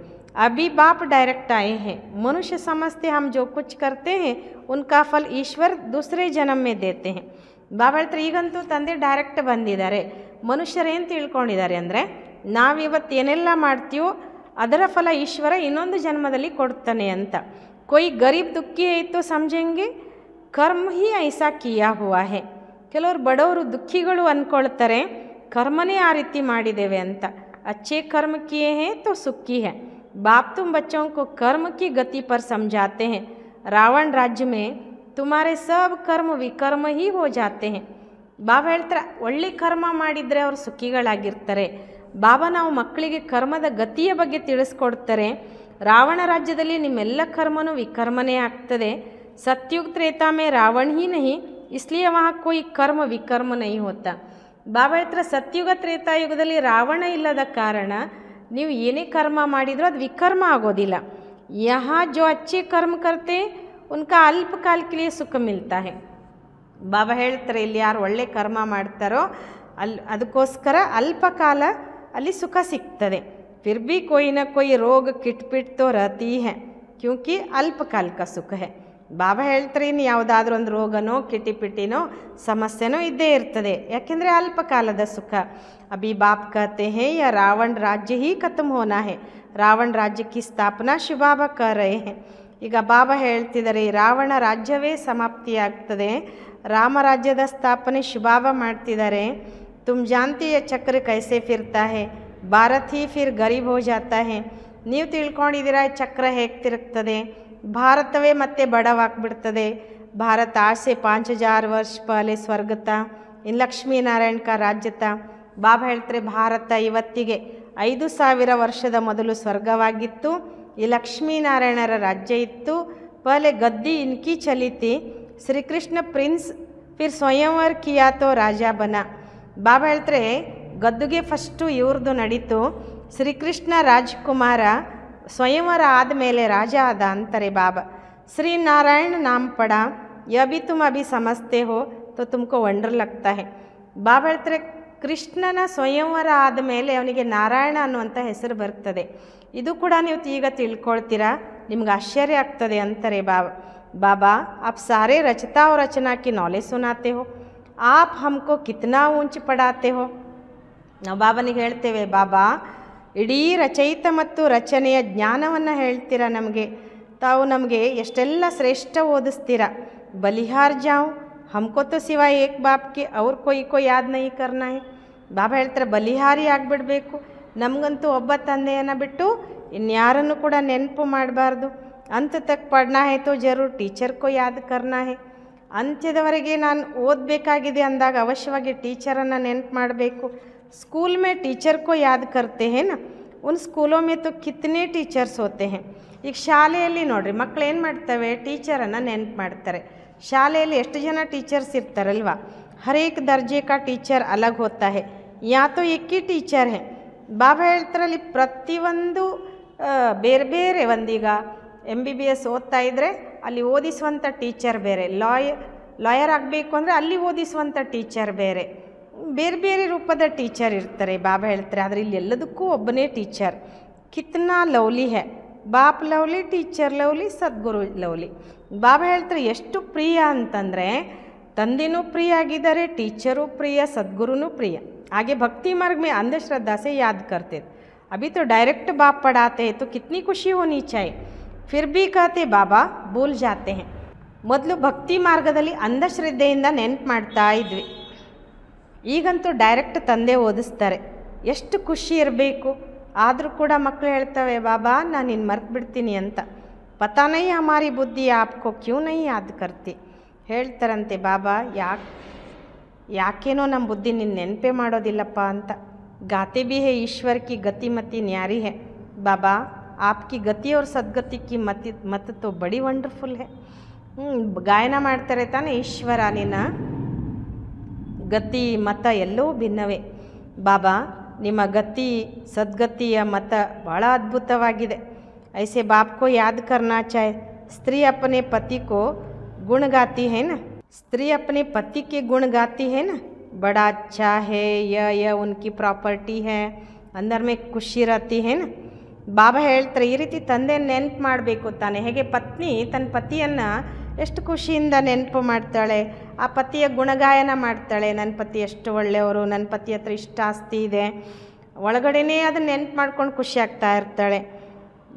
अभी बाप डायरेक्ट आए हैं, मनुष्य समझते हम जो कुछ करते हैं उनका फल ईश्वर दूसरे जन्म में देते हैं. ಬಾಬಾ ಹೇಳ್ತಾರೆ ಈಗಂತೂ ತಂದೆ ಡೈರೆಕ್ಟ್ ಬಂದಿದ್ದಾರೆ. ಮನುಷ್ಯರೇನು ತಿಳ್ಕೊಂಡಿದ್ದಾರೆ ಅಂದರೆ ನಾವಿವತ್ತು ಏನೆಲ್ಲ ಮಾಡ್ತೀವೋ ಅದರ ಫಲ ಈಶ್ವರ ಇನ್ನೊಂದು ಜನ್ಮದಲ್ಲಿ ಕೊಡ್ತಾನೆ ಅಂತ. ಕೊಯ್ ಗರೀಬ್ ದುಃಖಿ ಆಯಿತು ಸಮझेंगे ಕರ್ಮ ಹಿ ಐಸಾ ಕಿಯಾ ಹುವಾ ಹೇ. ಕೆಲವರು ಬಡವರು ದುಃಖಿಗಳು ಅಂದ್ಕೊಳ್ತಾರೆ ಕರ್ಮನೇ ಆ ರೀತಿ ಮಾಡಿದ್ದೇವೆ ಅಂತ. ಅಚ್ಚೇ ಕರ್ಮ ಕಿಯೇ ಹೇ ತೋ ಸುಖಿ ಹೇ. बाप तुम बच्चों को कर्म की गति पर समझाते हैं. रावण राज्य में तुम्हारे सब कर्म विकर्म ही हो जाते हैं. ಬಾಬಾ ಹೇಳ್ತಾರೆ ಒಳ್ಳೆ ಕರ್ಮ ಮಾಡಿದರೆ ಅವರು ಸುಖಿಗಳಾಗಿರ್ತಾರೆ. ಬಾಬಾ ನಾವು ಮಕ್ಕಳಿಗೆ ಕರ್ಮದ ಗತಿಯ ಬಗ್ಗೆ ತಿಳಿಸ್ಕೊಡ್ತಾರೆ. ರಾವಣ ರಾಜ್ಯದಲ್ಲಿ ನಿಮ್ಮೆಲ್ಲ ಕರ್ಮನೂ ವಿಕರ್ಮನೇ ಆಗ್ತದೆ. सतयुग त्रेता में रावण ही नहीं, इसलिए वहाँ कोई कर्म विकर्म नहीं होता. ಬಾಬಾ ಹೇಳ್ತಾರೆ ಸತ್ಯುಗ ತ್ರೇತಾಯುಗದಲ್ಲಿ ರಾವಣ ಇಲ್ಲದ ಕಾರಣ ನೀವು ಏನೇ ಕರ್ಮ ಮಾಡಿದರೂ ಅದು ವಿಕರ್ಮ ಆಗೋದಿಲ್ಲ. यहाँ जो अच्छे कर्म करते उनका अल्पकाल के लिए सुख मिलता है. ಬಾಬಾ ಹೇಳ್ತಾರೆ ಇಲ್ಲಿ ಯಾರು ಒಳ್ಳೆ ಕರ್ಮ ಮಾಡ್ತಾರೋ ಅದಕ್ಕೋಸ್ಕರ ಅಲ್ಪಕಾಲ ಅಲ್ಲಿ ಸುಖ ಸಿಗ್ತದೆ. फिर भी कोई ना कोई रोग किटपिट तो रहती है क्योंकि अल्पकाल का सुख है. ಬಾಬಾ ಹೇಳ್ತಾರೆ ಇನ್ನು ಯಾವುದಾದ್ರೂ ಒಂದು ರೋಗನೋ ಕಿಟಿಪಿಟಿನೋ ಸಮಸ್ಯೆನೋ ಇದ್ದೇ ಇರ್ತದೆ, ಯಾಕೆಂದರೆ ಅಲ್ಪಕಾಲದ ಸುಖ. अभी बाप कहते हैं या रावण राज्य ही खत्म होना है, रावण राज्य की स्थापना शिव बाबा कर रहे हैं. ಈಗ ಬಾಬಾ ಹೇಳ್ತಿದ್ದಾರೆ ರಾವಣ ರಾಜ್ಯವೇ ಸಮಾಪ್ತಿಯಾಗ್ತದೆ, ರಾಮರಾಜ್ಯದ ಸ್ಥಾಪನೆ ಶಿವಬಾಬಾ ಮಾಡ್ತಿದ್ದಾರೆ. तुम जानती है चक्र कैसे फिरता है, ಭಾರತ್ ही फिर गरीब हो जाता है. ನೀವು ತಿಳ್ಕೊಂಡಿದ್ದೀರಾ ಚಕ್ರ ಹೇಗೆ ತಿರುಗ್ತದೆ, ಭಾರತವೇ ಮತ್ತೆ ಬಡವಾಗ್ಬಿಡ್ತದೆ. ಭಾರತ आज से 5000 वर्ष पहले ಸ್ವರ್ಗ था, ಇನ್ನು ಲಕ್ಷ್ಮೀನಾರಾಯಣ का राज्य था. ಬಾಬಾ ಹೇಳ್ತಾರೆ ಭಾರತ ಇವತ್ತಿಗೆ 5000 ವರ್ಷದ ಮೊದಲು ಸ್ವರ್ಗವಾಗಿತ್ತು, ಈ ಲಕ್ಷ್ಮೀನಾರಾಯಣರ ರಾಜ್ಯ ಇತ್ತು. ಪಹಲೆ ಗದ್ದಿ ಇನ್ಕಿ ಚಲಿತಿ, ಶ್ರೀಕೃಷ್ಣ ಪ್ರಿನ್ಸ್ ಫಿರ್ ಸ್ವಯಂವರ ಕಿಯಾ ತೋ ರಾಜ ಬನ. ಬಾಬಾ ಹೇಳ್ತಾರೆ ಗದ್ದುಗೆ ಫಸ್ಟು ಇವ್ರದ್ದು ನಡೀತು, ಶ್ರೀಕೃಷ್ಣ ರಾಜ್ಕುಮಾರ ಸ್ವಯಂವರ ಆದಮೇಲೆ ರಾಜ ಆದ ಅಂತಾರೆ ಬಾಬಾ. ಶ್ರೀ ನಾರಾಯಣ ನಾಮ ಪಡ ಯಬಿ ತುಮ್ ಅಭಿ ಸಮಸ್ತೆ ಹೋ ತೋ ತುಮಕೋ ವಂಡರ್ ಲಗ್ತಾ ಹೇ. ಬಾಬಾ ಹೇಳ್ತಾರೆ ಕೃಷ್ಣನ ಸ್ವಯಂವರ ಆದಮೇಲೆ ಅವನಿಗೆ ನಾರಾಯಣ ಅನ್ನುವಂಥ ಹೆಸರು ಬರ್ತದೆ. ಇದು ಕೂಡ ನೀವು ಈಗ ತಿಳ್ಕೊಳ್ತೀರಾ, ನಿಮ್ಗೆ ಆಶ್ಚರ್ಯ ಆಗ್ತದೆ ಅಂತಾರೆ ಬಾಬಾ. बाबा आप सारे रचता और रचना की नॉलेज सुनाते हो, आप हमको कितना ऊंच पढ़ाते हो. ನಾವು ಬಾಬನಿಗೆ ಹೇಳ್ತೇವೆ ಬಾಬಾ ಇಡೀ ರಚಯಿತ ಮತ್ತು ರಚನೆಯ ಜ್ಞಾನವನ್ನು ಹೇಳ್ತೀರಾ ನಮಗೆ, ತಾವು ನಮಗೆ ಎಷ್ಟೆಲ್ಲ ಶ್ರೇಷ್ಠ ಓದಿಸ್ತೀರಾ. ಬಲಿಹಾರ್ ಜಾವ್ हमको तो सिवाय एक बाप के और कोई याद नहीं करना है. ಬಾಬಾ ಹೇಳ್ತಾರೆ ಬಲಿಹಾರಿ ಆಗಿಬಿಡಬೇಕು, ನಮಗಂತೂ ಒಬ್ಬ ತಂದೆಯನ್ನು ಬಿಟ್ಟು ಇನ್ಯಾರನ್ನು ಕೂಡ ನೆನಪು ಮಾಡಬಾರ್ದು. अंत तक पढ़ना है तो जरूर टीचर को याद करना है. ಅಂತ್ಯದವರೆಗೆ ನಾನು ಓದಬೇಕಾಗಿದೆ ಅಂದಾಗ ಅವಶ್ಯವಾಗಿ ಟೀಚರನ್ನು ನೆನಪು ಮಾಡಬೇಕು. स्कूल में टीचर को याद करते हैं ना, उन स्कूलों में तो कितने टीचर्स होते हैं. ಈಗ ಶಾಲೆಯಲ್ಲಿ ನೋಡ್ರಿ ಮಕ್ಕಳು ಏನು ಮಾಡ್ತವೆ, ಟೀಚರನ್ನು ನೆನಪು ಮಾಡ್ತಾರೆ. ಶಾಲೆಯಲ್ಲಿ ಎಷ್ಟು ಜನ ಟೀಚರ್ಸ್ ಇರ್ತಾರಲ್ವ, ಹರೇಕ್ ದರ್ಜೆ ಕಾ ಟೀಚರ್ ಅಲಗ್ ಹೋತಾ ಹೇ, ಯಾ ತೋ ಏಕ್ ಹಿ ಟೀಚರ್ ಹೇ. ಬಾಬಾ ಹೇಳ್ತಾರಲ್ಲಿ ಪ್ರತಿಯೊಂದು ಬೇರೆ ಬೇರೆ, ಒಂದೀಗ MBBS ಓದ್ತಾ ಇದ್ದರೆ ಅಲ್ಲಿ ಓದಿಸುವಂಥ ಟೀಚರ್ ಬೇರೆ, ಲಾಯರ್ ಆಗಬೇಕು ಅಂದರೆ ಅಲ್ಲಿ ಓದಿಸುವಂಥ ಟೀಚರ್ ಬೇರೆ, ಬೇರೆ ಬೇರೆ ರೂಪದ ಟೀಚರ್ ಇರ್ತಾರೆ. ಬಾಬಾ ಹೇಳ್ತಾರೆ ಆದರೆ ಇಲ್ಲಿ ಎಲ್ಲದಕ್ಕೂ ಒಬ್ಬನೇ ಟೀಚರ್. ಕಿತ್ನಾ ಲವ್ಲಿ ಹೇ, ಬಾಪ್ ಲವ್ಲಿ, ಟೀಚರ್ ಲವ್ಲಿ, ಸದ್ಗುರು ಲವ್ಲಿ. ಬಾಬಾ ಹೇಳ್ತಾರೆ ಎಷ್ಟು ಪ್ರಿಯ ಅಂತಂದರೆ ತಂದೆನೂ ಪ್ರಿಯ ಆಗಿದ್ದಾರೆ, ಟೀಚರು ಪ್ರಿಯ, ಸದ್ಗುರುನೂ ಪ್ರಿಯ. ಹಾಗೆ ಭಕ್ತಿ मार्ग में अंधश्रद्धा से याद करते, अभी तो डायरेक्ट बाप पढ़ाते हैं तो कितनी खुशी होनी चाहिए. फिर भी कहते बाबा भूल जाते हैं. ಮೊದಲು ಭಕ್ತಿ ಮಾರ್ಗದಲ್ಲಿ ಅಂಧಶ್ರದ್ಧೆಯಿಂದ ನೆನಪು ಮಾಡ್ತಾ ಇದ್ವಿ, ಈಗಂತೂ ಡೈರೆಕ್ಟ್ ತಂದೆ ಓದಿಸ್ತಾರೆ. ಎಷ್ಟು ಖುಷಿ ಇರಬೇಕು. ಆದರೂ ಕೂಡ ಮಕ್ಕಳು ಹೇಳ್ತವೆ ಬಾಬಾ ನಾನು ನಿನ್ನ ಮರ್ತು ಬಿಡ್ತೀನಿ ಅಂತ. ಪತಾ ನೈ ಹಮಾರಿ ಬುದ್ಧಿ ಆಪ್ಕೋ ಕ್ಯೂ ನೈ ಯಾದ್ ಕರ್ತಿ. ಹೇಳ್ತಾರಂತೆ ಬಾಬಾ ಯಾಕೇನೋ ನಮ್ಮ ಬುದ್ಧಿ ನಿನ್ನ ನೆನಪೇ ಮಾಡೋದಿಲ್ಲಪ್ಪ ಅಂತ. ಗಾತೆ ಭಿ ಹೇ ಈಶ್ವರ್ ಕಿ ಗತಿ ಮತಿ ನ್ಯಾರಿ ಹೇ. ಬಾಬಾ आपकी गति और सद्गति की मत तो बड़ी ವಂಡರ್ಫುಲ್ है. ಗಾಯನ ಮಾಡ್ತಾರೆ ತಾನೆ, ಈಶ್ವರ ನಿನ್ನ ಗತಿ ಮತ ಎಲ್ಲವೂ ಭಿನ್ನವೇ. ಬಾಬಾ ನಿಮ್ಮ ಗತಿ ಸದ್ಗತಿಯ ಮತ ಭಾಳ ಅದ್ಭುತವಾಗಿದೆ. ऐसे बाप को याद करना चाहे. स्त्री अपने पति को गुण गाती है ना, स्त्री अपने पति के गुण गाती है ना, बड़ा अच्छा है, यह उनकी प्रॉपर्टी है, अंदर में खुशी रहती है ना. ಬಾಬಾ ಹೇಳ್ತಾರೆ ಈ ರೀತಿ ತಂದೆ ನೆನಪು ಮಾಡಬೇಕು ತಾನೆ. ಹೇಗೆ ಪತ್ನಿ ತನ್ನ ಪತಿಯನ್ನು ಎಷ್ಟು ಖುಷಿಯಿಂದ ನೆನಪು ಮಾಡ್ತಾಳೆ, ಆ ಪತಿಯ ಗುಣಗಾಯನ ಮಾಡ್ತಾಳೆ. ನನ್ನ ಪತಿ ಎಷ್ಟು ಒಳ್ಳೆಯವರು, ನನ್ನ ಪತಿ ಹತ್ರ ಇಷ್ಟ ಆಸ್ತಿ ಇದೆ, ಒಳಗಡೆನೇ ಅದನ್ನು ನೆನಪು ಮಾಡ್ಕೊಂಡು ಖುಷಿ ಆಗ್ತಾ ಇರ್ತಾಳೆ.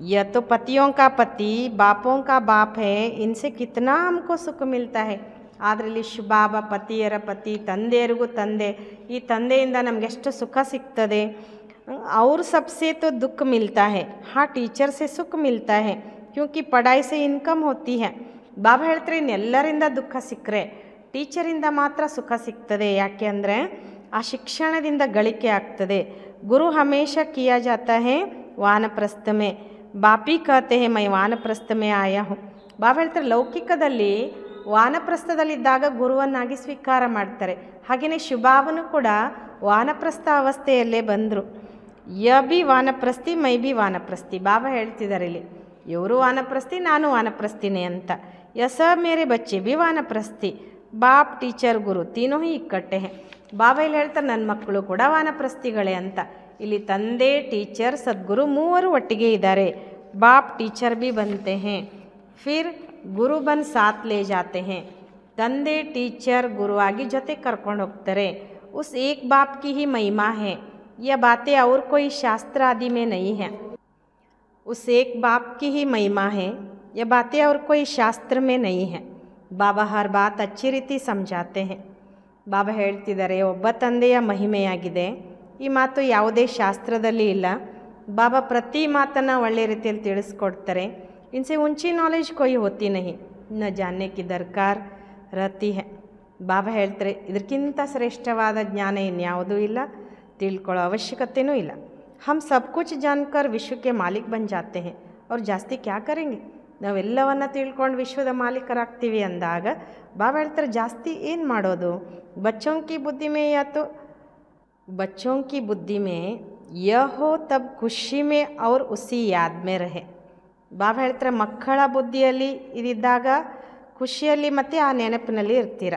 यह तो पतियों का पति बापों का बाप है, इनसे कितना हमको सुख मिलता है. ಅದರಲ್ಲಿ ಬಾಬಾ ಪತಿಯರ ಪತಿ, ತಂದೆಯರಿಗೂ ತಂದೆ, ಈ ತಂದೆಯಿಂದ ನಮಗೆಷ್ಟು ಸುಖ ಸಿಗ್ತದೆ. और सबसे तो दुख मिलता है, हाँ टीचर से सुख मिलता है क्योंकि पढ़ाई से इनकम होती है. ಬಾಬಾ ಹೇಳ್ತಾರೆ ಇನ್ನೆಲ್ಲರಿಂದ ದುಃಖ ಸಿಕ್ಕರೆ ಟೀಚರಿಂದ ಮಾತ್ರ ಸುಖ ಸಿಗ್ತದೆ. ಯಾಕೆ ಅಂದರೆ ಆ ಶಿಕ್ಷಣದಿಂದ ಗಳಿಕೆ ಆಗ್ತದೆ. ಗುರು ಹಮೇಶ ಕಿಯಾ ಜಾತಾ ಹೇ ವಾನಪ್ರಸ್ಥ ಮೇ, ಬಾಪಿ ಕಹತೆ ಹೇ ಮೈ ವಾನಪ್ರಸ್ಥ ಮೇ ಆಯಾ ಹೂಂ. ಬಾಬಾ ಹೇಳ್ತಾರೆ ಲೌಕಿಕದಲ್ಲಿ ವಾನಪ್ರಸ್ಥದಲ್ಲಿದ್ದಾಗ ಗುರುವನ್ನಾಗಿ ಸ್ವೀಕಾರ ಮಾಡ್ತಾರೆ. ಹಾಗೆಯೇ ಶುಭಾವನು ಕೂಡ ವಾನಪ್ರಸ್ಥ ಅವಸ್ಥೆಯಲ್ಲೇ ಬಂದರು. ಯ ಬಿ ವಾನಪ್ರಸ್ಥಿ ಮೈ ಬಿ ವಾನಪ್ರಸ್ಥಿ. ಬಾಬಾ ಹೇಳ್ತಿದ್ದಾರೆ ಇಲ್ಲಿ ಇವರು ವಾನಪ್ರಸ್ಥಿ ನಾನು ವಾನಪ್ರಸ್ಥಿನೇ ಅಂತ. ಯಸ ಮೇರೆ ಬಚ್ಚೆ ಬಿ ವಾನಪ್ರಸ್ಥಿ, ಬಾಪ್ ಟೀಚರ್ ಗುರು ತೀನೋ ಹಿ ಇಕ್ಕಟ್ಟೆ ಹೇ. ಬಾಬಾ ಇಲ್ಲಿ ಹೇಳ್ತಾರೆ ನನ್ನ ಮಕ್ಕಳು ಕೂಡ ವಾನಪ್ರಸ್ಥಿಗಳೇ ಅಂತ. ಇಲ್ಲಿ ತಂದೆ ಟೀಚರ್ ಸದ್ಗುರು ಮೂವರು ಒಟ್ಟಿಗೆ ಇದ್ದಾರೆ. ಬಾಪ್ ಟೀಚರ್ ಬಿ ಬಂತೆ ಹೇ, ಫಿರ್ ಗುರು ಬನ್ ಸಾಥ್ ಲೇ ಜಾತೆ ಹೇ. ತಂದೆ ಟೀಚರ್ ಗುರುವಾಗಿ ಜೊತೆ ಕರ್ಕೊಂಡು ಹೋಗ್ತಾರೆ. ಉಸ್ ಏಕ್ ಬಾಪ್ ಕಿ ಹಿ ಮಹಿಮಾ ಹೇ, ಯह बातें और कोई शास्त्र आदि में नहीं है. उस एक बाप की ही महिमा है, यह बातें और कोई शास्त्र में नहीं है. ಬಾಬಾ ಹರ್ ಬಾತ್ ಅಚ್ಚಿ ರೀತಿ ಸಮಜಾತೆ ಹೇ. ಬಾಬಾ ಹೇಳ್ತಿದ್ದಾರೆ ಒಬ್ಬ ತಂದೆಯ ಮಹಿಮೆಯಾಗಿದೆ. ಈ ಮಾತು ಯಾವುದೇ ಶಾಸ್ತ್ರದಲ್ಲಿ ಇಲ್ಲ. ಬಾಬಾ ಪ್ರತಿ ಮಾತನ್ನು ಒಳ್ಳೆ ರೀತಿಯಲ್ಲಿ ತಿಳಿಸ್ಕೊಡ್ತಾರೆ. ಇನ್ಸೆ ಉಂಚಿ ನಾಲೆಜ್ ಕೊಯ್ ಹೋತಿ ನಹಿ, ನ ಜಾನ್ನೆ ಕಿ ದರ್ಕಾರ್ ರತಿ ಹೇ. ಬಾಬಾ ಹೇಳ್ತಾರೆ ಇದಕ್ಕಿಂತ ಶ್ರೇಷ್ಠವಾದ ಜ್ಞಾನ ಇನ್ಯಾವುದೂ ಇಲ್ಲ, ತಿಳ್ಕೊಳ್ಳೋ ಅವಶ್ಯಕತೆಯೂ ಇಲ್ಲ. ಹಮ್ ಸಬ್ ಕುಚ್ ಜಾನ್ಕರ್ ವಿಶ್ವಕ್ಕೆ ಮಾಲೀಕ್ ಬನ್ ಜಾತೆ ಹೇ ಅವ್ರು ಜಾಸ್ತಿ ಕ್ಯಾ ಕರೆಂಗೆ. ನಾವೆಲ್ಲವನ್ನು ತಿಳ್ಕೊಂಡು ವಿಶ್ವದ ಮಾಲೀಕರಾಗ್ತೀವಿ ಅಂದಾಗ ಬಾಬಾ ಹೇಳ್ತಾರೆ ಜಾಸ್ತಿ ಏನು ಮಾಡೋದು. ಬಚ್ಚೋಂ ಕಿ ಬುದ್ಧಿ ಮೇ ಯಾ ತೋ ಬಚ್ಚೋಂ ಕಿ ಬುದ್ಧಿ ಮೇ ಯ ಹೋ ತಬ್ ಖುಷಿ ಮೇ ಅವ್ರ ಉಸಿ ಯಾದ್ ಮೇ ರಹೆ. ಬಾಬಾ ಹೇಳ್ತಾರೆ ಮಕ್ಕಳ ಬುದ್ಧಿಯಲ್ಲಿ ಇದಿದ್ದಾಗ ಖುಷಿಯಲ್ಲಿ ಮತ್ತು ಆ ನೆನಪಿನಲ್ಲಿ ಇರ್ತೀರ.